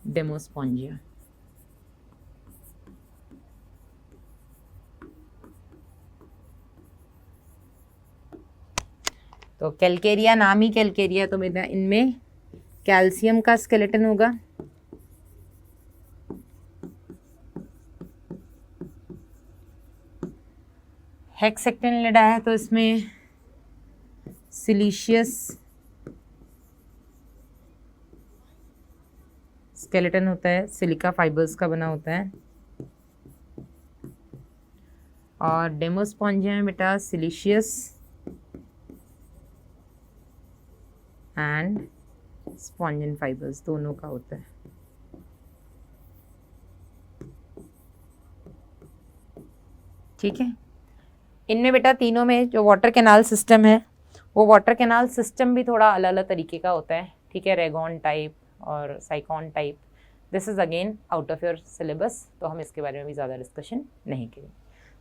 Demospongiae. तो कैलकेरिया, नाम ही कैलकेरिया, तो बेटा इनमें कैल्शियम का स्केलेटन होगा, हेक्सेक्टिनिलिडा है तो इसमें सिलिशियस स्केलेटन होता है, सिलिका फाइबर्स का बना होता है। और डेमोस्पॉन्जिया में बेटा सिलिशियस एंड स्पॉन्जिन फाइबर्स दोनों का होता है। ठीक है, इनमें बेटा तीनों में जो वाटर कैनाल सिस्टम है वो वाटर कैनाल सिस्टम भी थोड़ा अलग अलग तरीके का होता है। ठीक है, रेगॉन टाइप और साइकॉन type. This is again out of your syllabus, तो हम इसके बारे में भी ज़्यादा डिस्कशन नहीं करेंगे।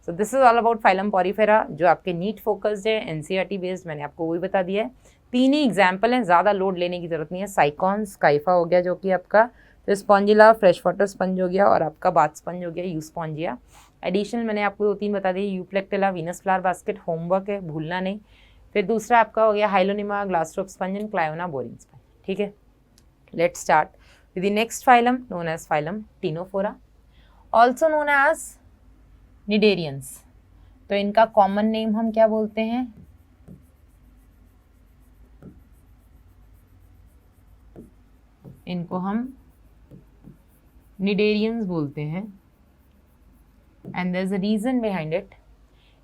So this is all about phylum Porifera, जो आपके नीट फोकस्ड है, एनसीईआरटी बेस्ड, मैंने आपको वही बता दिया है। तीन ही एग्जाम्पल हैं, ज़्यादा लोड लेने की जरूरत नहीं है। साइकॉन, स्काइफा हो गया जो कि आपका, फिर स्पॉन्जिला फ्रेश वाटर स्पंज हो गया, और आपका बाथ स्पंज हो गया यूस्पॉन्जिया। एडिशनल मैंने आपको 2-3 बता दी, Euplectella, Venus flower basket, homework है, भूलना नहीं। फिर दूसरा आपका हो गया Hyalonema, glass rope sponge and Cliona boring sponge. ठीक है, let's start with the next phylum known as phylum Ctenophora, also known as cnidarians. तो इनका कॉमन नेम हम क्या बोलते हैं? इनको हम निडेरियंस बोलते हैं, and there is a reason behind it.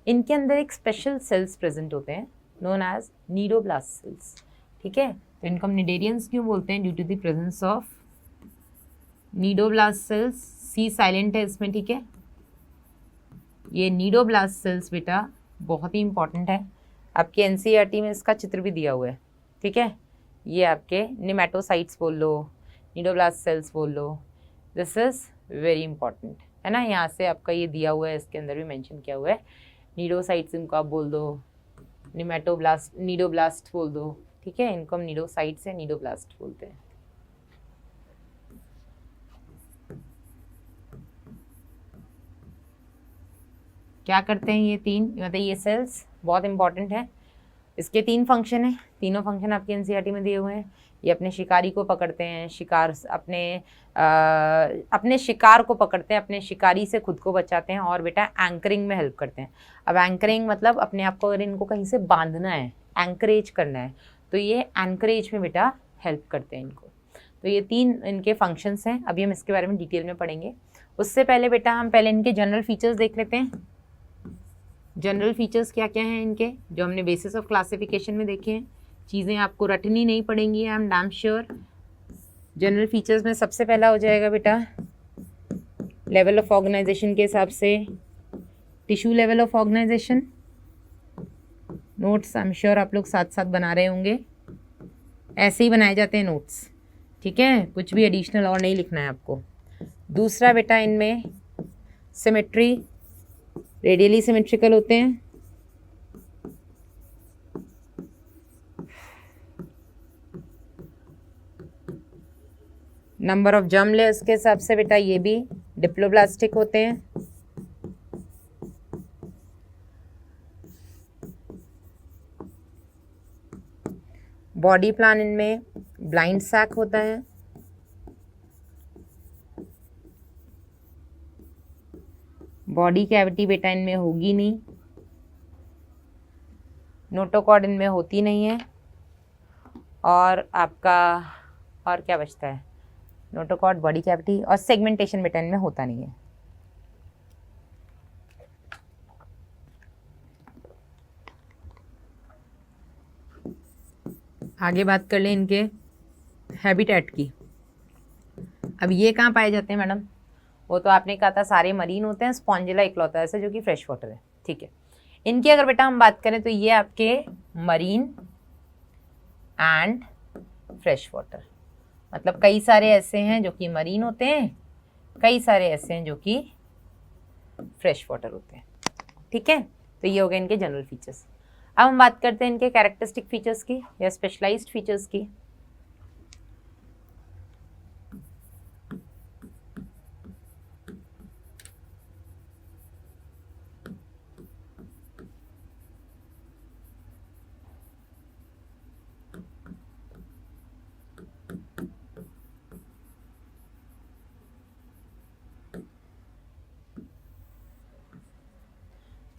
इनके अंदर एक स्पेशल सेल्स प्रेजेंट होते हैं नोन एज नीडोब्लास्ट सेल्स। ठीक है, तो इनको हम निडेरियंस क्यों बोलते हैं? Due to the presence of cnidoblast cells. C silent है इसमें। ठीक है, ये नीडोब्लास्ट सेल्स बेटा बहुत ही इंपॉर्टेंट है, आपके एनसीईआरटी में इसका चित्र भी दिया हुआ है। ठीक है, ये आपके निमेटोसाइट्स बोल लो, नीडोब्लास्ट सेल्स बोल लो, दिस इज वेरी इंपॉर्टेंट है ना। यहाँ से आपका ये दिया हुआ है, इसके अंदर भी मेंशन किया हुआ है। नीडोसाइट्स इनको आप बोल दो, निमेटोब्लास्ट, नीडोब्लास्ट बोल दो। ठीक है, इनको हम नीडोसाइट्स या नीडोब्लास्ट बोलते हैं। क्या करते हैं ये तीन, मतलब ये सेल्स बहुत इंपॉर्टेंट है। इसके 3 फंक्शन हैं, तीनों फंक्शन आपके एनसीईआरटी में दिए हुए हैं। ये अपने शिकारी को पकड़ते हैं, शिकार अपने शिकार को पकड़ते हैं, अपने शिकारी से खुद को बचाते हैं, और बेटा एंकरिंग में हेल्प करते हैं। अब एंकरिंग मतलब अपने आप को अगर इनको कहीं से बांधना है, एंकरेज करना है, तो ये एंकरेज में बेटा हेल्प करते हैं इनको। तो ये 3 इनके फंक्शंस हैं, अभी हम इसके बारे में डिटेल में पढ़ेंगे। उससे पहले बेटा हम पहले इनके जनरल फीचर्स देख लेते हैं। जनरल फीचर्स क्या क्या हैं इनके, जो हमने बेसिस ऑफ क्लासिफिकेशन में देखे हैं। चीज़ें आपको रटनी नहीं पड़ेंगी, I am damn sure. General features में सबसे पहला हो जाएगा बेटा लेवल ऑफ ऑर्गेनाइजेशन के हिसाब से tissue level of organisation. Notes I am sure आप लोग साथ साथ बना रहे होंगे, ऐसे ही बनाए जाते हैं नोट्स। ठीक है, कुछ भी एडिशनल और नहीं लिखना है आपको। दूसरा बेटा इनमें सिमेट्री, रेडियली सिमेट्रिकल होते हैं। नंबर ऑफ जर्म लेयर्स के हिसाब से बेटा ये भी डिप्लोब्लास्टिक होते हैं। बॉडी प्लान इनमें ब्लाइंड सैक होता है। बॉडी कैविटी बेटा इनमें होगी नहीं। नोटोकॉर्ड इनमें होती नहीं है। और आपका और क्या बचता है? नोटोकॉर्ड, बॉडी कैविटी, और सेगमेंटेशन बेटा इनमें होता नहीं है। आगे बात कर लें इनके हैबिटेट की। अब ये कहाँ पाए जाते हैं मैडम? वो तो आपने कहा था सारे मरीन होते हैं, स्पॉन्जिला इकलौता ऐसा जो कि फ्रेश वाटर है। ठीक है, इनकी अगर बेटा हम बात करें तो ये आपके मरीन एंड फ्रेश वाटर, मतलब कई सारे ऐसे हैं जो कि मरीन होते हैं, कई सारे ऐसे हैं जो कि फ्रेश वाटर होते हैं। ठीक है, तो ये हो गए इनके जनरल फीचर्स। अब हम बात करते हैं इनके कैरेक्टरिस्टिक फीचर्स की या स्पेशलाइज्ड फीचर्स की।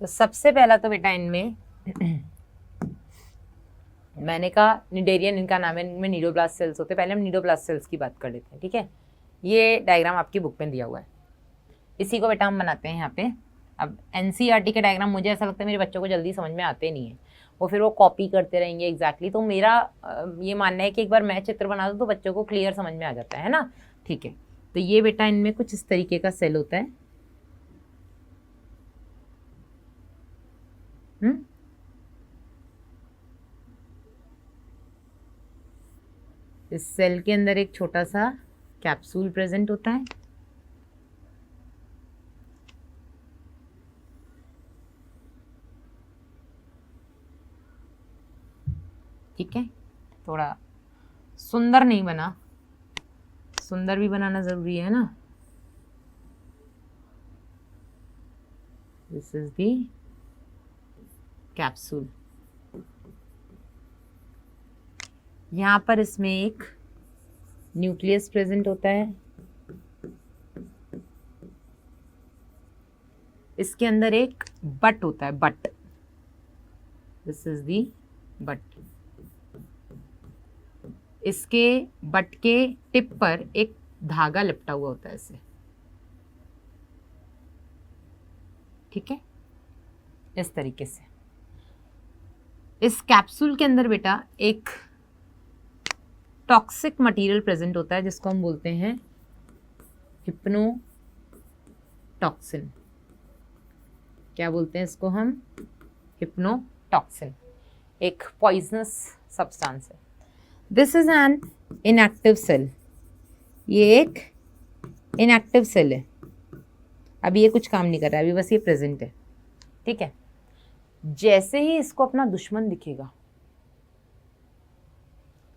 तो सबसे पहला तो बेटा इनमें मैंने कहा निडेरियन इनका नाम है, इनमें नीडोब्लास्ट सेल्स होते हैं। पहले हम नीडोब्लास्ट सेल्स की बात कर लेते हैं, ठीक है। ये डायग्राम आपकी बुक में दिया हुआ है, इसी को बेटा हम बनाते हैं यहाँ पे। अब एनसीईआरटी के डायग्राम मुझे ऐसा लगता है मेरे बच्चों को जल्दी समझ में आते नहीं है, वो फिर वो कॉपी करते रहेंगे एग्जैक्टली। तो मेरा ये मानना है कि एक बार मैं चित्र बना दूँ तो बच्चों को क्लियर समझ में आ जाता है ना, ठीक है। तो ये बेटा इनमें कुछ इस तरीके का सेल होता है। इस सेल के अंदर एक छोटा सा कैप्सूल प्रेजेंट होता है, ठीक है। थोड़ा सुंदर नहीं बना, सुंदर भी बनाना जरूरी है ना। This is the capsule. यहाँ पर इसमें एक न्यूक्लियस प्रेजेंट होता है, इसके अंदर एक बट होता है, but. This is the but. इसके बट के टिप पर एक धागा लिपटा हुआ होता है ऐसे, ठीक है, इस तरीके से। इस कैप्सूल के अंदर बेटा एक टॉक्सिक मटेरियल प्रेजेंट होता है जिसको हम बोलते हैं हिप्नोटॉक्सिन। क्या बोलते हैं इसको हम? हिप्नोटॉक्सिन। एक पॉइजनस सब्सटेंस है। This is an inactive cell. ये एक इनएक्टिव सेल है, अभी ये कुछ काम नहीं कर रहा है, अभी बस ये प्रेजेंट है, ठीक है। जैसे ही इसको अपना दुश्मन दिखेगा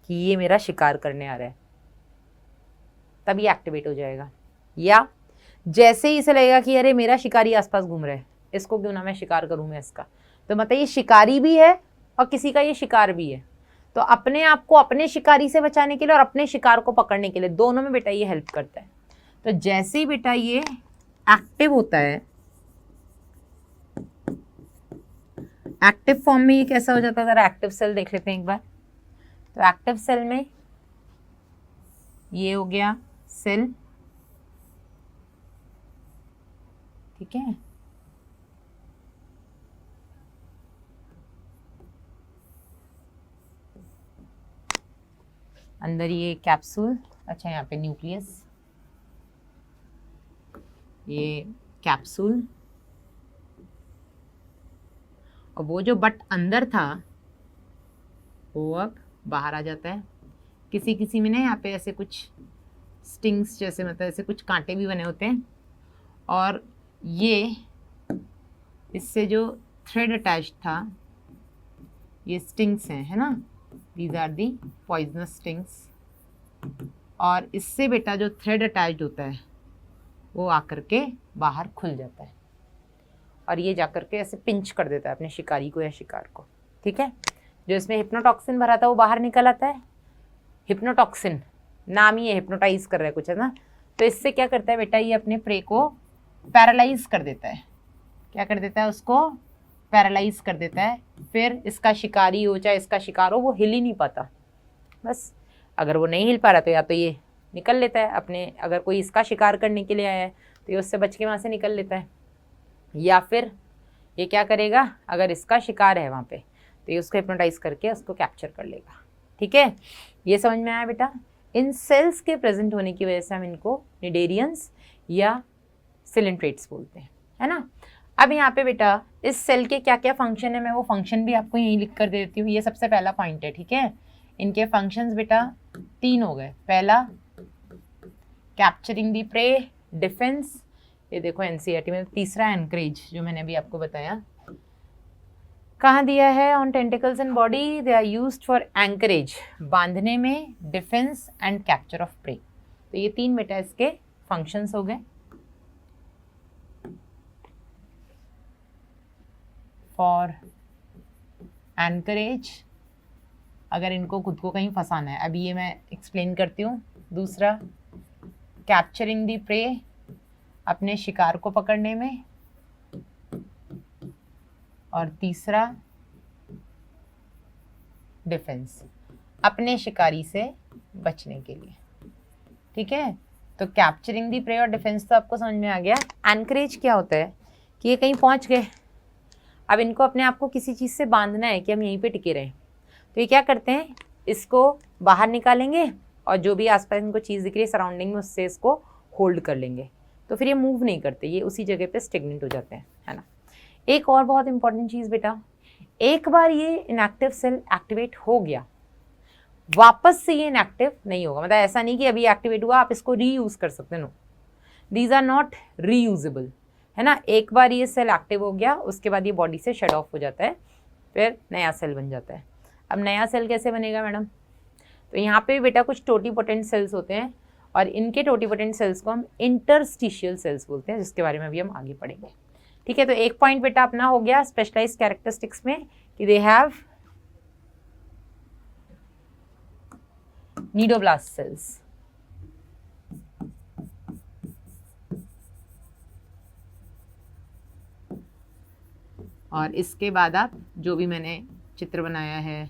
कि ये मेरा शिकार करने आ रहा है, तब ये एक्टिवेट हो जाएगा। या जैसे ही इसे लगेगा कि अरे मेरा शिकारी आसपास घूम रहा है, इसको क्यों ना मैं शिकार करूं मैं इसका, तो मतलब ये शिकारी भी है और किसी का ये शिकार भी है। तो अपने आप को अपने शिकारी से बचाने के लिए और अपने शिकार को पकड़ने के लिए, दोनों में बेटा ये हेल्प करता है। तो जैसे ही बेटा ये एक्टिव होता है, एक्टिव फॉर्म में ये कैसा हो जाता है, अगर एक्टिव सेल देख लेते हैं एक बार। तो एक्टिव सेल में ये हो गया सेल, ठीक है। अंदर ये कैप्सूल, अच्छा यहाँ पे न्यूक्लियस, ये कैप्सूल, और वो जो बट अंदर था वो अब बाहर आ जाता है। किसी किसी में ना यहाँ पे ऐसे कुछ स्टिंग्स जैसे, मतलब ऐसे कुछ कांटे भी बने होते हैं, और ये इससे जो थ्रेड अटैच था, ये स्टिंग्स हैं, है ना, these are the poisonous stings. और इससे बेटा जो थ्रेड अटैच्ड होता है वो आकर के बाहर खुल जाता है, और ये जाकर के ऐसे पिंच कर देता है अपने शिकारी को या शिकार को, ठीक है। जो इसमें हिप्नोटॉक्सिन भरा था वो बाहर निकल आता है। हिप्नोटॉक्सिन नाम ही है, हिप्नोटाइज कर रहा है कुछ, है ना। तो इससे क्या करता है बेटा, ये अपने प्रे को पैरालाइज कर देता है। क्या कर देता है? उसको पैरालाइज कर देता है। फिर इसका शिकारी हो चाहे इसका शिकार हो, वो हिल ही नहीं पाता। बस अगर वो नहीं हिल पा रहा तो या तो ये निकल लेता है अपने, अगर कोई इसका शिकार करने के लिए आया है तो ये उससे बच के वहाँ से निकल लेता है, या फिर ये क्या करेगा, अगर इसका शिकार है वहाँ पे तो ये उसको हिप्नोटाइज करके उसको कैप्चर कर लेगा, ठीक है। ये समझ में आया बेटा? इन सेल्स के प्रेजेंट होने की वजह से हम इनको निडेरियंस या सिलिंट्रेट्स बोलते हैं, है ना। अब यहाँ पे बेटा इस सेल के क्या क्या फंक्शन है, मैं वो फंक्शन भी आपको यहीं लिख कर दे देती हूँ। ये सबसे पहला पॉइंट है, ठीक है। इनके फंक्शंस बेटा 3 हो गए। पहला कैप्चरिंग दी प्रे, डिफेंस, ये देखो एनसीईआरटी में। तीसरा एनकरेज, जो मैंने अभी आपको बताया, कहाँ दिया है, on tentacles and body, they are used for anchorage, बांधने में, defence and capture of prey. तो ये 3 बेटा इसके फंक्शंस हो गए। फॉर एंकरेज, अगर इनको खुद को कहीं फंसाना है, अभी ये मैं एक्सप्लेन करती हूँ। दूसरा कैप्चरिंग दी प्रे, अपने शिकार को पकड़ने में। और तीसरा डिफेंस, अपने शिकारी से बचने के लिए। ठीक है, तो कैप्चरिंग दी प्रे और डिफेंस तो आपको समझ में आ गया। एनकरेज क्या होता है कि ये कहीं पहुंच गए, अब इनको अपने आप को किसी चीज़ से बांधना है कि हम यहीं पे टिके रहें, तो ये क्या करते हैं, इसको बाहर निकालेंगे और जो भी आसपास इनको चीज़ दिख रही है सराउंडिंग में, उससे इसको होल्ड कर लेंगे, तो फिर ये मूव नहीं करते, ये उसी जगह पे स्टेगनेंट हो जाते हैं, है ना। एक और बहुत इंपॉर्टेंट चीज़ बेटा, एक बार ये इनएक्टिव सेल एक्टिवेट हो गया, वापस से ये इनएक्टिव नहीं होगा। मतलब ऐसा नहीं कि अभी एक्टिवेट हुआ आप इसको रीयूज कर सकते हैं, no, these are not reusable, है ना। एक बार ये सेल एक्टिव हो गया, उसके बाद ये बॉडी से शट ऑफ हो जाता है, फिर नया सेल बन जाता है। अब नया सेल कैसे बनेगा मैडम, तो यहाँ पे बेटा कुछ टोटीपोटेंट सेल्स होते हैं, और इनके टोटीपोटेंट सेल्स को हम इंटरस्टिशियल सेल्स बोलते हैं, जिसके बारे में अभी हम आगे पढ़ेंगे। ठीक है, तो एक पॉइंट बेटा अपना हो गया स्पेशलाइज कैरेक्टरिस्टिक्स में कि दे हैव नीडोब्लास्ट सेल्स। और इसके बाद आप जो भी मैंने चित्र बनाया है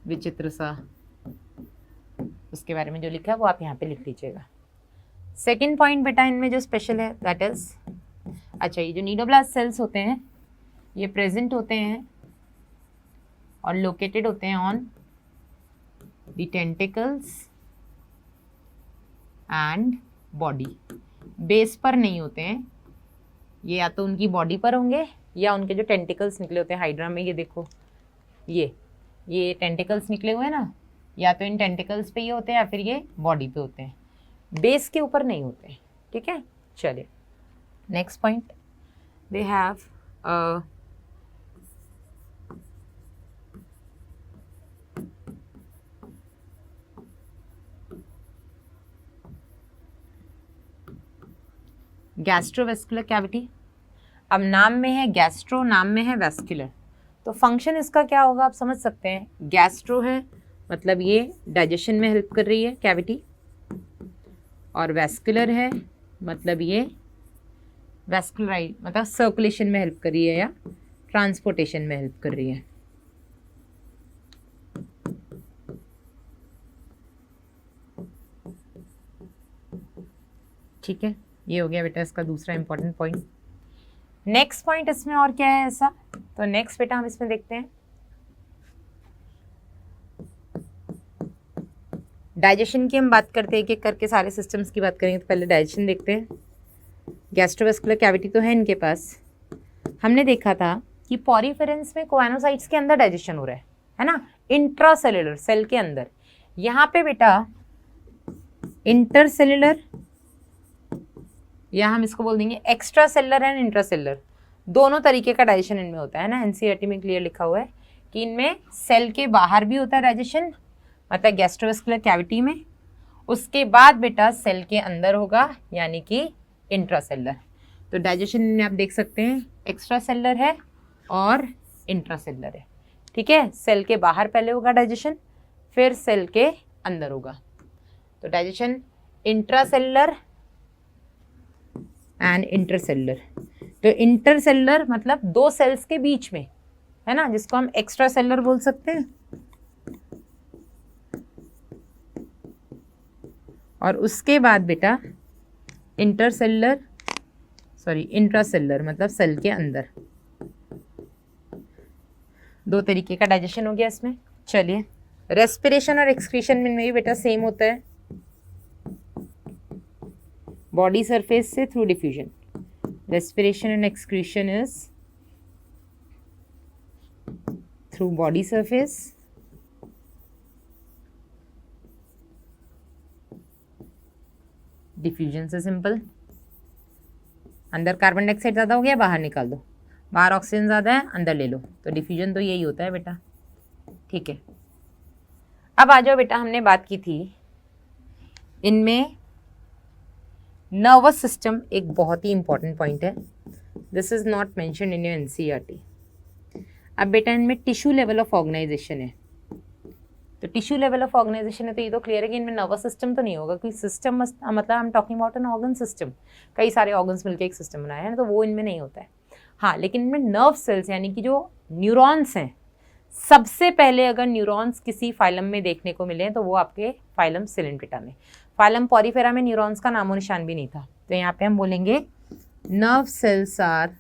विचित्र सा, उसके बारे में जो लिखा है वो आप यहाँ पे लिख लीजिएगा। सेकेंड पॉइंट बेटा इनमें जो स्पेशल है दैट इज, अच्छा, ये जो नीडोब्लास्ट सेल्स होते हैं ये प्रेजेंट होते हैं और लोकेटेड होते हैं on the tentacles and body. Base पर नहीं होते हैं ये, या तो उनकी बॉडी पर होंगे या उनके जो टेंटिकल्स निकले होते हैं हाइड्रा में, ये देखो ये टेंटिकल्स निकले हुए हैं ना, या तो इन टेंटिकल्स पे ये होते हैं या फिर ये बॉडी पे होते हैं, बेस के ऊपर नहीं होते हैं। ठीक है, चलिए next point, they have gastrovascular cavity. अब नाम में है गैस्ट्रो, नाम में है वेस्कुलर, तो फंक्शन इसका क्या होगा आप समझ सकते हैं। गैस्ट्रो है मतलब ये डाइजेशन में हेल्प कर रही है कैविटी, और वेस्कुलर है मतलब ये वेस्कुलराइज मतलब सर्कुलेशन में हेल्प कर रही है या ट्रांसपोर्टेशन में हेल्प कर रही है। ठीक है, ये हो गया बेटा इसका दूसरा इंपॉर्टेंट पॉइंट। नेक्स्ट पॉइंट इसमें और क्या है ऐसा, तो नेक्स्ट बेटा हम इसमें देखते हैं डाइजेशन की। हम बात करते हैं एक एक करके सारे सिस्टम्स की बात करेंगे, तो पहले डाइजेशन देखते हैं। गैस्ट्रोवेस्कुलर कैविटी तो है इनके पास, हमने देखा था कि पॉरीफेरेंस में कोएनोसाइट्स के अंदर डाइजेशन हो रहा है ना, इंट्रासेल्युलर सेल के अंदर। यहाँ पे बेटा इंटरसेल्युलर, या हम इसको बोल देंगे एक्स्ट्रा सेलुलर एंड इंट्रासेलुलर, दोनों तरीके का डाइजेशन इनमें होता है ना। एनसीईआरटी में क्लियर लिखा हुआ है कि इनमें सेल के बाहर भी होता है डाइजेशन, मतलब गैस्ट्रोवेस्कुलर कैविटी में, उसके बाद बेटा सेल के अंदर होगा यानी कि इंट्रासेलुलर। तो डाइजेशन में आप देख सकते हैं एक्स्ट्रा सेलुलर है और इंट्रासेलुलर है। ठीक है, सेल के बाहर पहले होगा डाइजेशन, फिर सेल के अंदर होगा। तो डाइजेशन इंट्रासेलुलर एंड इंटरसेलुलर। तो इंटरसेलुलर मतलब दो सेल्स के बीच में, है ना, जिसको हम एक्स्ट्रा सेलुलर बोल सकते हैं। और उसके बाद बेटा इंट्रासेलुलर मतलब सेल के अंदर। दो तरीके का डाइजेशन हो गया इसमें। चलिए, रेस्पिरेशन और एक्सक्रीशन में भी बेटा सेम होता है, बॉडी सरफेस से through diffusion. Respiration and excretion is through body surface, diffusion से सिंपल। अंदर कार्बन डाइऑक्साइड ज़्यादा हो गया, बाहर निकाल दो, बाहर ऑक्सीजन ज़्यादा है, अंदर ले लो, तो डिफ्यूजन तो यही होता है बेटा। ठीक है, अब आ जाओ बेटा, हमने बात की थी इनमें नर्वस सिस्टम एक बहुत ही इंपॉर्टेंट पॉइंट है, this is not mentioned in your NCERT. अब बेटा इनमें टिश्यू लेवल ऑफ ऑर्गेनाइजेशन है, तो टिश्यू लेवल ऑफ ऑर्गेनाइजेशन है तो ये तो क्लियर है कि इनमें नर्वस सिस्टम तो नहीं होगा, क्योंकि सिस्टम मतलब हम talking about an organ system, कई सारे ऑर्गन्स मिलकर एक सिस्टम बनाया है ना, तो वो इनमें नहीं होता है। हाँ, लेकिन इनमें नर्व सेल्स यानी कि जो न्यूरॉन्स हैं, सबसे पहले अगर न्यूरॉन्स किसी फाइलम में देखने को मिले तो वो आपके फाइलम सिलेंट्रेटा में। फाइलम पॉरीफेरा में न्यूरॉन्स का नामो निशान भी नहीं था, तो यहाँ पे हम बोलेंगे nerve cells are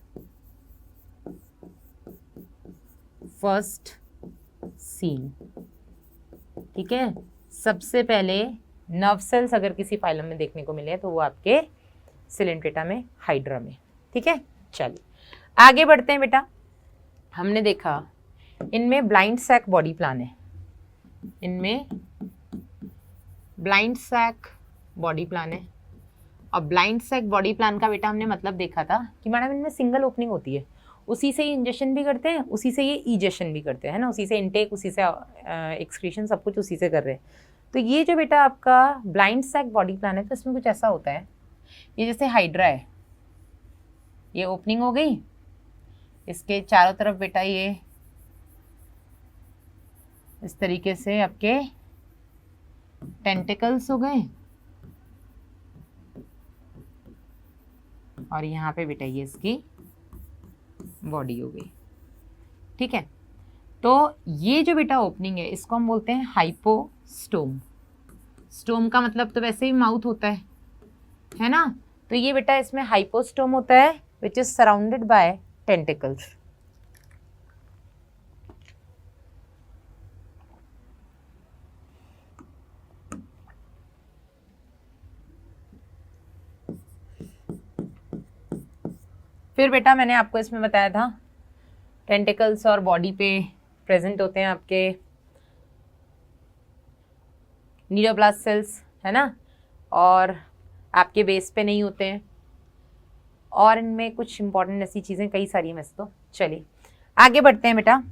first seen. ठीक है, सबसे पहले नर्व सेल्स अगर किसी फाइलम में देखने को मिले तो वो आपके सिलेंट्रेटा में, हाइड्रा में। ठीक है, चलिए आगे बढ़ते हैं बेटा। हमने देखा इनमें ब्लाइंड सैक बॉडी प्लान है, इनमें ब्लाइंड सैक बॉडी प्लान है। और ब्लाइंड सैक बॉडी प्लान का बेटा हमने मतलब देखा था कि मैडम इनमें सिंगल ओपनिंग होती है, उसी से ही इंजेक्शन भी करते हैं, उसी से ये इजेक्शन भी करते हैं, है ना, उसी से इनटेक, उसी से एक्सक्रीशन, सब कुछ उसी से कर रहे हैं। तो ये जो बेटा आपका ब्लाइंड सैक बॉडी प्लान है, तो इसमें कुछ ऐसा होता है, ये जैसे हाइड्रा है, ये ओपनिंग हो गई, इसके चारों तरफ बेटा ये इस तरीके से आपके टेंटिकल्स हो गए, और यहाँ पे बेटा ये इसकी बॉडी हो गई। ठीक है, तो ये जो बेटा ओपनिंग है इसको हम बोलते हैं हाइपोस्टोम। स्टोम का मतलब तो वैसे ही माउथ होता है ना, तो ये बेटा इसमें हाइपोस्टोम होता है which is surrounded by tentacles. फिर बेटा मैंने आपको इसमें बताया था टेंटिकल्स और बॉडी पे प्रेजेंट होते हैं आपके न्यूरोब्लास्ट सेल्स, है ना, और आपके बेस पे नहीं होते हैं, और इनमें कुछ इंपॉर्टेंट ऐसी चीज़ें कई सारी हैं वैसे तो। चलिए आगे बढ़ते हैं बेटा।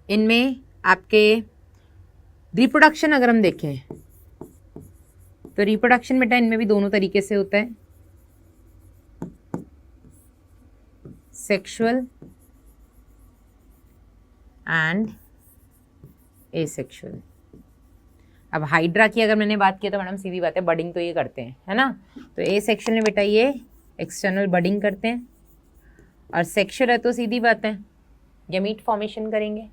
इनमें आपके रिप्रोडक्शन अगर हम देखें तो रिप्रोडक्शन बेटा इनमें भी दोनों तरीके से होता है, सेक्सुअल एंड एसेक्सुअल। अब हाइड्रा की अगर मैंने बात की तो मैडम सीधी बात है, बडिंग तो ये करते हैं, है ना, तो एसेक्सुअल में बेटा ये एक्सटर्नल बडिंग करते हैं, और सेक्सुअल है तो सीधी बात है गैमीट फॉर्मेशन करेंगे।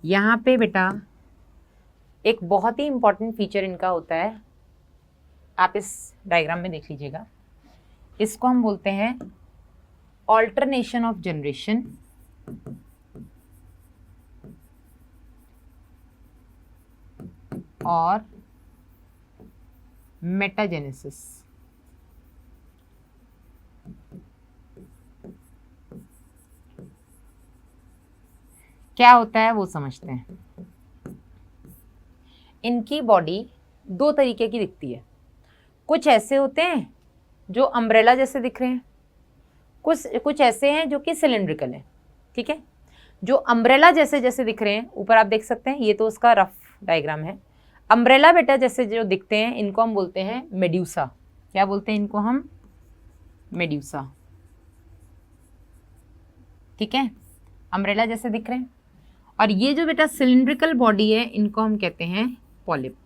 यहाँ पे बेटा एक बहुत ही इंपॉर्टेंट फीचर इनका होता है, आप इस डायग्राम में देख लीजिएगा, इसको हम बोलते हैं ऑल्टरनेशन ऑफ जनरेशन और मेटाजेनेसिस। क्या होता है वो समझते हैं। इनकी बॉडी दो तरीके की दिखती है, कुछ ऐसे होते हैं जो अम्ब्रेला जैसे दिख रहे हैं, कुछ ऐसे हैं जो कि सिलिंड्रिकल हैं। ठीक है, जो अम्ब्रेला जैसे जैसे दिख रहे हैं, ऊपर आप देख सकते हैं, ये तो उसका रफ डायग्राम है। अम्ब्रेला बेटा जैसे जो दिखते हैं इनको हम बोलते हैं मेड्यूसा। क्या बोलते हैं इनको हम? मेड्यूसा। ठीक है, अम्ब्रेला जैसे दिख रहे हैं। और ये जो बेटा सिलिंड्रिकल बॉडी है इनको हम कहते हैं पॉलिप।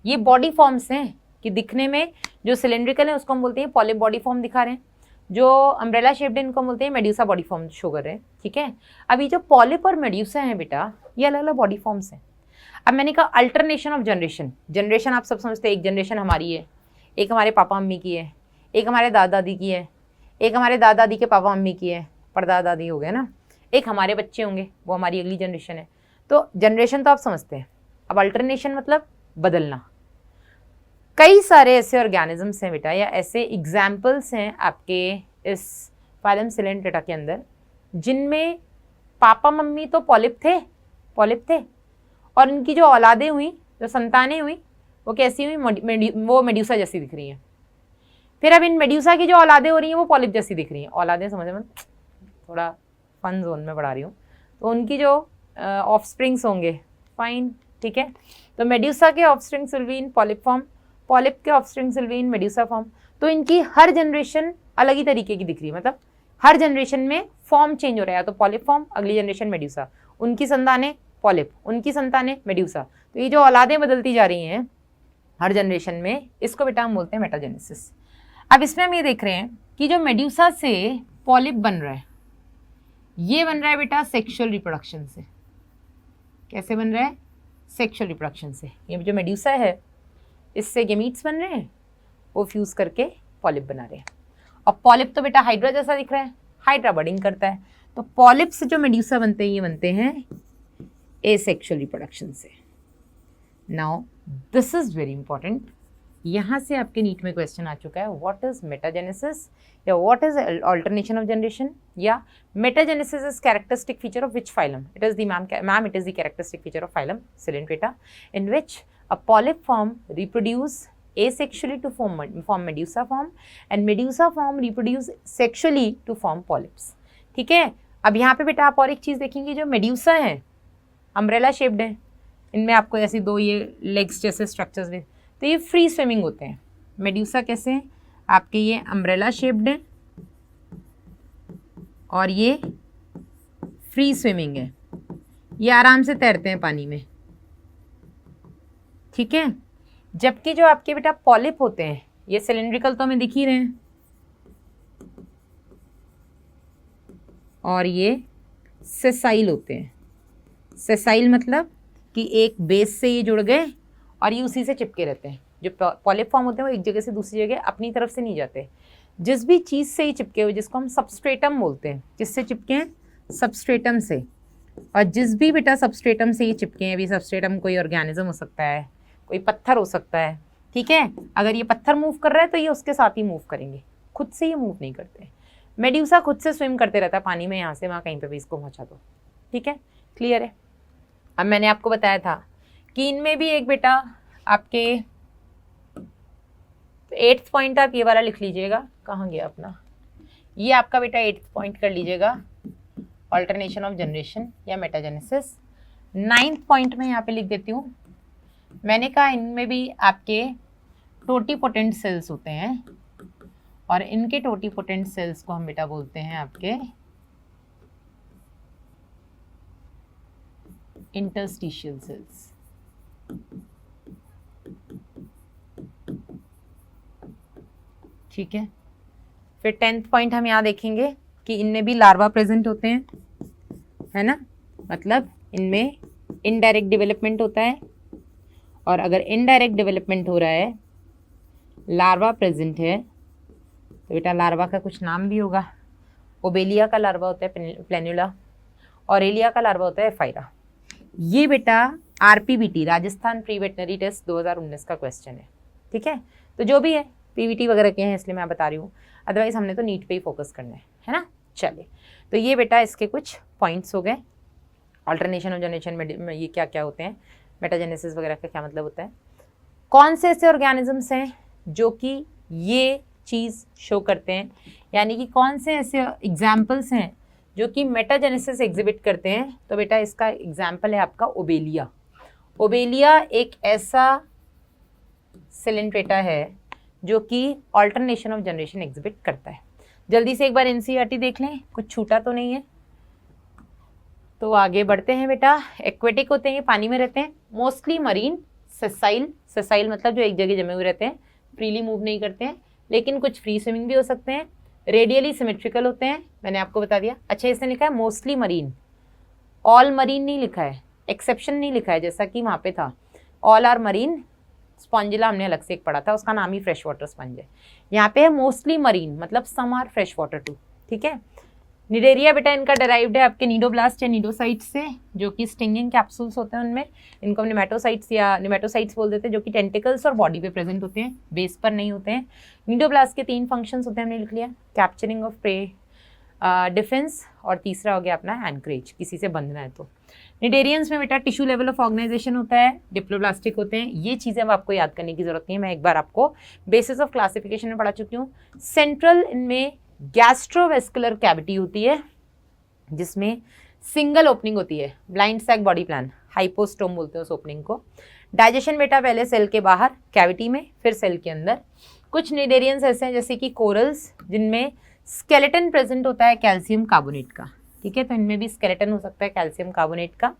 ये बॉडी फॉर्म्स हैं कि दिखने में जो सिलिंड्रिकल है उसको हम बोलते हैं पॉलिप बॉडी फॉर्म दिखा रहे हैं, जो अम्ब्रेला शेप्ड है इनको हम बोलते हैं मेड्यूसा बॉडी फॉर्म शो कर रहे हैं। ठीक है, अब ये जो पॉलिप और मेड्यूसा है बेटा ये अलग अलग बॉडी फॉर्म्स हैं। अब मैंने कहा अल्टरनेशन ऑफ जनरेशन, जनरेशन आप सब समझते हैं, एक जनरेशन हमारी है, एक हमारे पापा मम्मी की है, एक हमारे दादा दादी की है, एक हमारे दादा दादी के पापा मम्मी की है, परदादा दादी हो गए ना, एक हमारे बच्चे होंगे, वो हमारी अगली जनरेशन है। तो जनरेशन तो आप समझते हैं। अब अल्टरनेशन मतलब बदलना। कई सारे ऐसे ऑर्गेनिजम्स हैं बेटा, या ऐसे एग्जाम्पल्स हैं आपके इस फाइलम सिलेंट्रेटा के अंदर, जिनमें पापा मम्मी तो पॉलिप थे और इनकी जो औलादें हुई, जो संतानें हुई, वो कैसी हुई? वो मेड्यूसा जैसी दिख रही हैं। फिर अब इन मेड्यूसा की जो औलादें हो रही हैं वो पॉलिप जैसी दिख रही हैं। औलादें समझ में, थोड़ा फन जोन में पढ़ा रही हूँ, तो उनकी जो ऑफस्प्रिंग्स होंगे, फाइन, ठीक है, तो मेड्यूसा के offsprings will be in polyp form, polyp के offsprings will be in medusa form. तो इनकी हर जनरेशन अलग ही तरीके की दिख रही है, मतलब हर जनरेशन में फॉर्म चेंज हो रहा है, या तो पॉलिप फॉर्म, अगली जनरेशन मेड्यूसा, उनकी संतानें पॉलिप, उनकी संतानें मेड्यूसा। तो ये जो औलादें बदलती जा रही हैं हर जनरेशन में, इसको बेटा हम बोलते हैं मेटाजेनेसिस। अब इसमें हम ये देख रहे हैं कि जो मेड्यूसा से पॉलिप बन रहा है, ये बन रहा है बेटा सेक्सुअल रिप्रोडक्शन से। कैसे बन रहा है? सेक्सुअल रिप्रोडक्शन से। ये जो मेड्यूसा है इससे गेमीट्स बन रहे हैं, वो फ्यूज करके पॉलिप बना रहे हैं। और पॉलिप तो बेटा हाइड्रा जैसा दिख रहा है, हाइड्रा बर्डिंग करता है। तो पॉलिप से जो मेड्यूसा बनते हैं, ये बनते हैं एसेक्सुअल रिप्रोडक्शन से। Now this is very important. यहाँ से आपके नीट में क्वेश्चन आ चुका है, व्हाट इज मेटाजेनेसिस या what is alternation of generation, या metagenesis is characteristic feature of which phylum? It is the ma'am it is the characteristic feature of phylum Coelenterata in which a polyp form reproduce asexually to form medusa form and medusa form reproduce sexually to form polyps। ठीक है, अब यहाँ पे बेटा आप और एक चीज़ देखेंगे, जो मेड्यूसा है अम्ब्रेला शेप्ड है, इनमें आपको ऐसी दो ये लेग्स जैसे स्ट्रक्चर्स भी, तो ये फ्री स्विमिंग होते हैं। मेड्यूसा कैसे हैं? आपके ये अम्ब्रेला शेप्ड है और ये फ्री स्विमिंग है, ये आराम से तैरते हैं पानी में। ठीक है, जबकि जो आपके बेटा पॉलिप होते हैं, ये सिलेंड्रिकल तो हमें दिख ही रहे हैं, और ये सेसाइल होते हैं। सेसाइल मतलब कि एक बेस से ये जुड़ गए और ये उसी से चिपके रहते हैं। जो पॉलिप फॉर्म होते हैं वो एक जगह से दूसरी जगह अपनी तरफ से नहीं जाते, जिस भी चीज़ से ये चिपके हुए, जिसको हम सबस्ट्रेटम बोलते हैं, किससे चिपके हैं? सबस्ट्रेटम से। और जिस भी बेटा सबस्ट्रेटम से ये चिपके हैं, अभी सबस्ट्रेटम कोई ऑर्गेनिज्म हो सकता है, कोई पत्थर हो सकता है, ठीक है, अगर ये पत्थर मूव कर रहा है तो ये उसके साथ ही मूव करेंगे, खुद से ये मूव नहीं करते। मेड्यूसा खुद से स्विम करते रहता है पानी में, यहाँ से वहाँ कहीं पे भी इसको पहुँचा दो। ठीक है, क्लियर है? अब मैंने आपको बताया था कि इनमें भी एक बेटा आपके 8th पॉइंट आप ये वाला लिख लीजिएगा, कहाँ गया अपना, ये आपका बेटा 8th पॉइंट कर लीजिएगा, ऑल्टरनेशन ऑफ जनरेशन या मेटाजेनेसिस। 9th पॉइंट में यहाँ पे लिख देती हूँ, मैंने कहा इनमें भी आपके टोटीपोटेंट सेल्स होते हैं, और इनके टोटीपोटेंट सेल्स को हम बेटा बोलते हैं आपके इंटरस्टिशियल सेल्स। ठीक है, फिर 10th पॉइंट हम यहाँ देखेंगे कि इनमें भी लार्वा प्रेजेंट होते हैं, है ना, मतलब इनमें इनडायरेक्ट डेवलपमेंट होता है, और अगर इनडायरेक्ट डेवलपमेंट हो रहा है, लार्वा प्रेजेंट है, तो बेटा लार्वा का कुछ नाम भी होगा। ओबेलिया का लार्वा होता है प्लेनुला, ऑरेलिया का लार्वा होता है एफाइरा। ये बेटा आरपीवीटी राजस्थान प्री वेटनरी टेस्ट 2019 का क्वेश्चन है। ठीक है, तो जो भी है पीवीटी वगैरह के हैं, इसलिए मैं बता रही हूँ, अदरवाइज हमने तो नीट पे ही फोकस करना है ना। चलिए, तो ये बेटा इसके कुछ पॉइंट्स हो गए। ऑल्टरनेशन ऑफ जनरेशन में ये क्या क्या होते हैं, मेटाजेनेसिस वगैरह का क्या मतलब होता है, कौन से ऐसे ऑर्गेनिजम्स हैं जो कि ये चीज़ शो करते हैं, यानी कि कौन से ऐसे एग्जाम्पल्स हैं जो कि मेटाजेनेसिस एग्जिबिट करते हैं। तो बेटा इसका एग्जाम्पल है आपका ओबेलिया। ओबेलिया एक ऐसा सिलेंट्रेटा है जो कि ऑल्टरनेशन ऑफ जनरेशन एग्जिबिट करता है। जल्दी से एक बार एनसीईआरटी देख लें, कुछ छूटा तो नहीं है। तो आगे बढ़ते हैं बेटा। एक्वेटिक होते हैं, ये पानी में रहते हैं, मोस्टली मरीन, सेसाइल, सेसाइल मतलब जो एक जगह जमे हुए रहते हैं, फ्रीली मूव नहीं करते हैं, लेकिन कुछ फ्री स्विमिंग भी हो सकते हैं, रेडियली सिमेट्रिकल होते हैं, मैंने आपको बता दिया। अच्छा, इसने लिखा है मोस्टली मरीन, ऑल मरीन नहीं लिखा है, एक्सेप्शन नहीं लिखा है, जैसा कि वहाँ पे था ऑल आर मरीन। स्पॉन्जिला हमने अलग से एक पढ़ा था, उसका नाम ही फ्रेश वाटर स्पंज है। यहाँ पे है मोस्टली मरीन, मतलब some are fresh water too. ठीक है, निडेरिया बेटा इनका डेराइव्ड है आपके नीडोब्लास्ट या नीडोसाइट्स से, जो कि स्टिंगिंग कैप्सूल्स होते हैं उनमें, इनको हम निमेटोसाइट्स या निमेटोसाइट्स बोल देते हैं, जो कि टेंटिकल्स और बॉडी पे प्रेजेंट होते हैं, बेस पर नहीं होते हैं। नीडोब्लास्ट के 3 फंक्शंस होते हैं, हमने लिख लिया, कैप्चरिंग ऑफ प्रे, डिफेंस, और तीसरा हो गया अपना एंकरेज, किसी से बंधना है तो। निडेरियंस में बेटा टिश्यू लेवल ऑफ ऑर्गेनाइजेशन होता है, डिप्लोब्लास्टिक होते हैं। ये चीज़ें अब आपको याद करने की जरूरत नहीं है, मैं एक बार आपको बेसिस ऑफ क्लासिफिकेशन में पढ़ा चुकी हूँ। सेंट्रल इनमें गैस्ट्रोवेस्कुलर कैविटी होती है, जिसमें सिंगल ओपनिंग होती है, blind sac body plan, hypostome बोलते हैं उस ओपनिंग को। डाइजेशन बेटा पहले सेल के बाहर कैविटी में, फिर सेल के अंदर। कुछ निडेरियंस ऐसे हैं जैसे कि कोरल्स, जिनमें स्केलेटन प्रेजेंट होता है कैल्शियम कार्बोनेट का। ठीक है, तो इनमें भी स्केलेटन हो सकता है कैल्शियम कार्बोनेट का।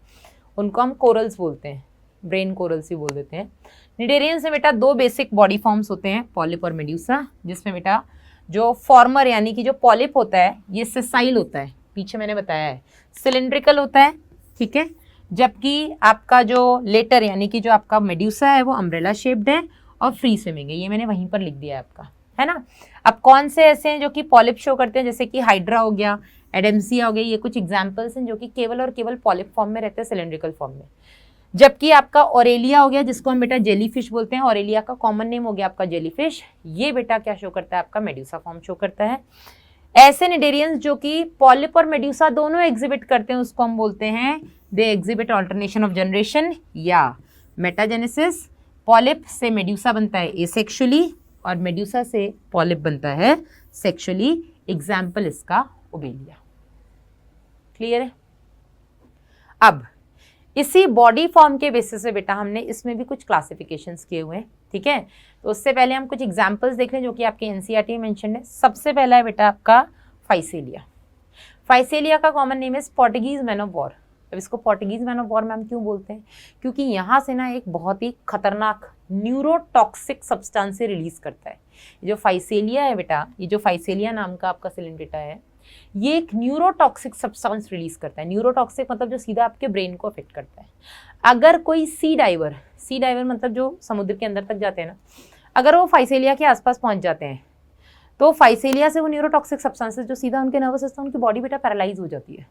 उनको हम कोरल्स बोलते हैं, ब्रेन कोरल्स ही बोल देते हैं। निडेरियंस में बेटा दो बेसिक बॉडी फॉर्म्स होते हैं, पॉलिप और मेड्यूसा, जिसमें बेटा जो फॉर्मर यानी कि जो पॉलिप होता है ये सिसाइल होता है, पीछे मैंने बताया है सिलिंड्रिकल होता है, ठीक है, जबकि आपका जो लेटर यानी कि जो आपका मेड्यूसा है वो अम्ब्रेला शेप्ड है और फ्री स्विमिंग है, ये मैंने वहीं पर लिख दिया है आपका, है ना। अब कौन से ऐसे हैं जो कि पॉलिप शो करते हैं, जैसे कि हाइड्रा हो गया, एडेम्सिया हो गई, ये कुछ एग्जाम्पल्स हैं जो कि केवल और केवल पॉलिप फॉर्म में रहते हैं, सिलिंड्रिकल फॉर्म में। जबकि आपका ऑरेलिया हो गया, जिसको हम बेटा जेलीफिश बोलते हैं, ऑरेलिया का कॉमन नेम हो गया आपका जेलीफिश, ये बेटा क्या शो करता है आपका मेड्यूसा फॉर्म शो करता है। ऐसे निडेरियंस जो कि पॉलिप और मेड्यूसा दोनों एग्जिबिट करते हैं उसको हम बोलते हैं they exhibit alternation of generation या मेटाजेनेसिस। पॉलिप से मेड्यूसा बनता है एसेक्सुअली और मेड्यूसा से पॉलिप बनता है सेक्सुअली, एग्जाम्पल इसका ओबेलिया। क्लियर है। अब इसी बॉडी फॉर्म के बेसिस पे बेटा हमने इसमें भी कुछ क्लासिफिकेशंस किए हुए हैं, ठीक है। तो उससे पहले हम कुछ एग्जांपल्स देख लें जो कि आपके एनसीईआरटी में मेंशन है। सबसे पहला है बेटा आपका फाइसेलिया। फाइसेलिया का कॉमन नेम है पोर्टुगीज मैन ऑफ वॉर। अब इसको Portuguese man of war ma'am क्यों बोलते हैं, क्योंकि यहाँ से ना एक बहुत ही खतरनाक न्यूरोटॉक्सिक सब्सटेंस से रिलीज करता है। जो फाइसेलिया है बेटा, ये जो फाइसेलिया नाम का आपका सिलिंड्रेटा है, ये एक न्यूरोटॉक्सिक सब्सटेंस रिलीज करता है। न्यूरोटॉक्सिक मतलब जो सीधा आपके ब्रेन को अफेक्ट करता है। अगर कोई सी डाइवर मतलब जो समुद्र के अंदर तक जाते हैं ना, अगर वो फाइसेलिया के आसपास पहुंच जाते हैं तो फाइसेलिया से वो न्यूरोटॉक्सिक सब्सटेंसेस जो सीधा उनके नर्वस सिस्टम, उनकी बॉडी बेटा पैरालाइज हो जाती है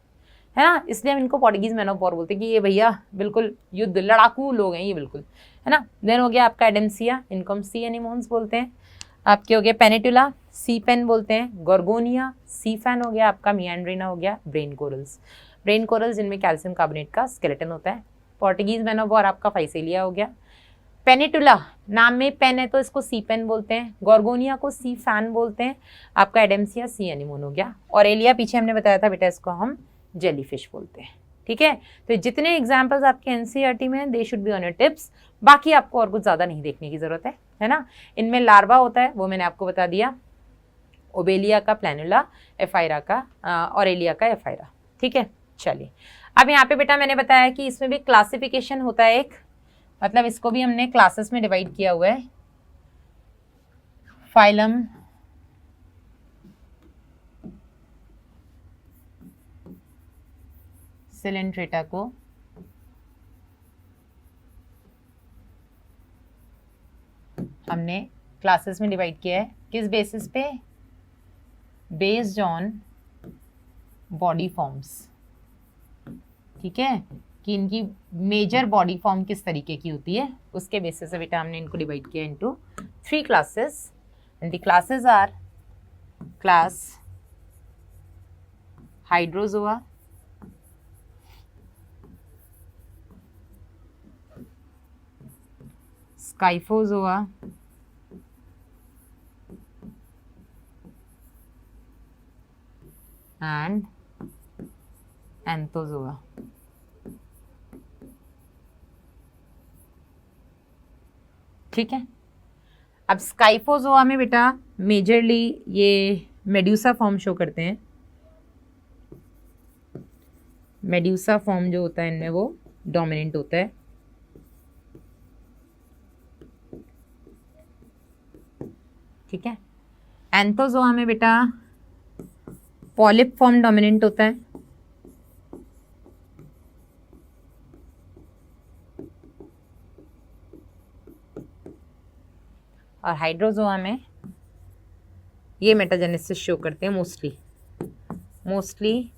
ना। इसलिए हम इनको पोर्टुगीज मैन ऑफ वॉर बोलते हैं कि ये भैया बिल्कुल युद्ध लड़ाकू लोग हैं ये, बिल्कुल, है ना। देन हो गया आपका एडेम्सिया, इनको हम सी एनिमोन्स बोलते हैं। आपके हो गया पेनिटुला, सी पेन बोलते हैं। गोर्गोनिया, सी फैन हो गया आपका। मियांड्रिना हो गया ब्रेन कोरल्स। ब्रेन कोरल्स जिनमें कैल्शियम कार्बोनेट का स्केलेटन होता है। पोर्टुगीज मैन ऑफ वॉर आपका फाइसेलिया हो गया। पेनिटुला नाम में पेन है तो इसको सी पेन बोलते हैं। गोर्गोनिया को सी फैन बोलते हैं। आपका एडेम्सिया सी एनिमोन हो गया। और एलिया पीछे हमने बताया था बेटा, इसको हम जेलीफिश बोलते हैं, ठीक है। तो जितने एग्जाम्पल्स आपके एनसीईआरटी में हैं they should be on your tips. बाकी आपको और कुछ ज़्यादा नहीं देखने की ज़रूरत है ना। इनमें लार्वा होता है वो मैंने आपको बता दिया, ओबेलिया का प्लैनुला, एफाइरा का ऑरेलिया का एफाइरा, ठीक है। चलिए अब यहाँ पे बेटा मैंने बताया कि इसमें भी क्लासिफिकेशन होता है एक, मतलब इसको भी हमने क्लासेस में डिवाइड किया हुआ है। फाइलम, सिलेंट्रेटा को हमने क्लासेस में डिवाइड किया है किस बेसिस पे, बेस्ड ऑन बॉडी फॉर्म्स, ठीक है, कि इनकी मेजर बॉडी फॉर्म किस तरीके की होती है उसके बेसिस से बेटा हमने इनको डिवाइड किया into 3 classes and the classes are class Hydrozoa, Scyphozoa and Anthozoa. ठीक है। अब स्काइफोजोआ में बेटा मेजरली ये मेड्यूसा फॉर्म शो करते हैं। मेड्यूसा फॉर्म जो होता है इनमें वो डोमिनेंट होता है। ठीक है। एंथोजोआ में बेटा पॉलिप फॉर्म डोमिनेंट होता है। और हाइड्रोजोआ में ये मेटाजेनेसिस शो करते हैं, मोस्टली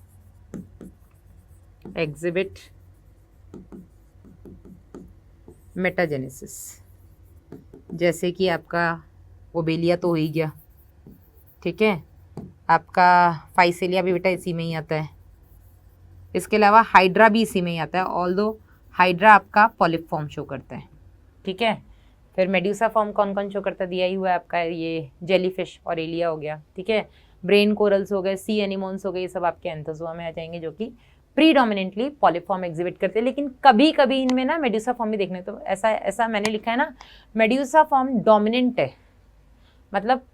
एग्जिबिट मेटाजेनेसिस। जैसे कि आपका ओबेलिया तो हो ही गया, ठीक है, आपका फाइसेलिया भी बेटा इसी में ही आता है। इसके अलावा हाइड्रा भी इसी में ही आता है, ऑल्दो हाइड्रा आपका पॉलिप फॉर्म शो करता है। ठीक है। फिर मेड्यूसा फॉर्म कौन कौन शो करता दिया ही हुआ है आपका, ये जेलीफिश और एलिया हो गया। ठीक है। ब्रेन कोरल्स हो गए, सी एनिमोन्स हो गए, ये सब आपके एंथोजोआ में आ जाएंगे जो कि प्रीडोमिनेंटली पॉलिप फॉर्म एग्जिबिट करते हैं। लेकिन कभी कभी इनमें ना मेड्यूसा फॉर्म भी देखने, तो ऐसा मैंने लिखा है ना, मेड्यूसा फॉर्म डोमिनेंट है, मतलब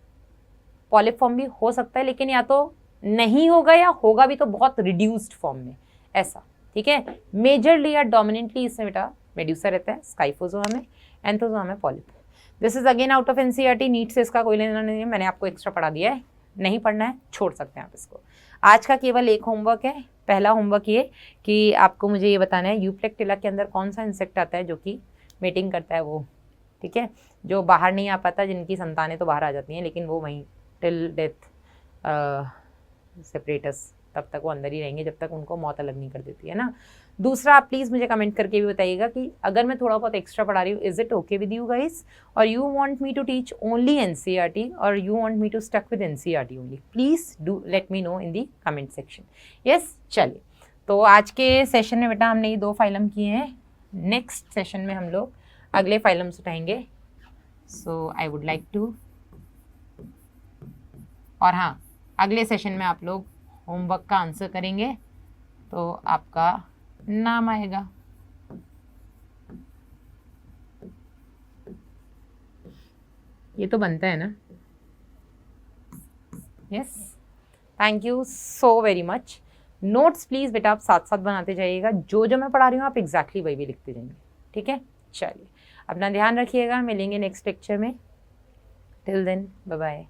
पॉलिप फॉर्म भी हो सकता है लेकिन या तो नहीं होगा या होगा भी तो बहुत रिड्यूस्ड फॉर्म में, ऐसा। ठीक है। मेजरली या डोमिनेंटली इसमें बेटा मेड्यूसा रहता है, स्काइफोजोआ में, एंथोजोआ में polyp. This is again out of NCERT, NEET से इसका कोई लेना नहीं है, मैंने आपको एक्स्ट्रा पढ़ा दिया है, नहीं पढ़ना है छोड़ सकते हैं आप इसको। आज का केवल एक होमवर्क है। पहला होमवर्क ये कि आपको मुझे ये बताना है यूप्लेक्टिला के अंदर कौन सा इंसेक्ट आता है जो कि मेटिंग करता है वो, ठीक है, जो बाहर नहीं आ पाता, जिनकी संतानें तो बाहर आ जाती हैं लेकिन वो वहीं टिल डेथ सेपरेटस, तब तक वो अंदर ही रहेंगे जब तक उनको मौत अलग नहीं कर देती है ना। दूसरा, आप प्लीज़ मुझे कमेंट करके भी बताइएगा कि अगर मैं थोड़ा बहुत एक्स्ट्रा पढ़ा रही हूँ, is it okay with you guys, और you want me to teach only NCERT और you want me to stuck with NCERT only, please do let me know in the comment section. Yes, चलिए, तो आज के session में बेटा हमने ये 2 फाइलम किए हैं। नेक्स्ट सेशन में हम लोग अगले फाइलम्स उठाएंगे। सो आई वुड लाइक टू, और हाँ, अगले सेशन में आप लोग होमवर्क का आंसर करेंगे तो आपका नाम आएगा। ये तो बनता है ना। Yes, thank you so very much. Notes please बेटा आप साथ साथ बनाते जाइएगा, जो जो मैं पढ़ा रही हूँ आप एग्जैक्टली वही भी लिखते जाएंगे, ठीक है। चलिए, अपना ध्यान रखिएगा, मिलेंगे नेक्स्ट लेक्चर में। Till then, bye bye.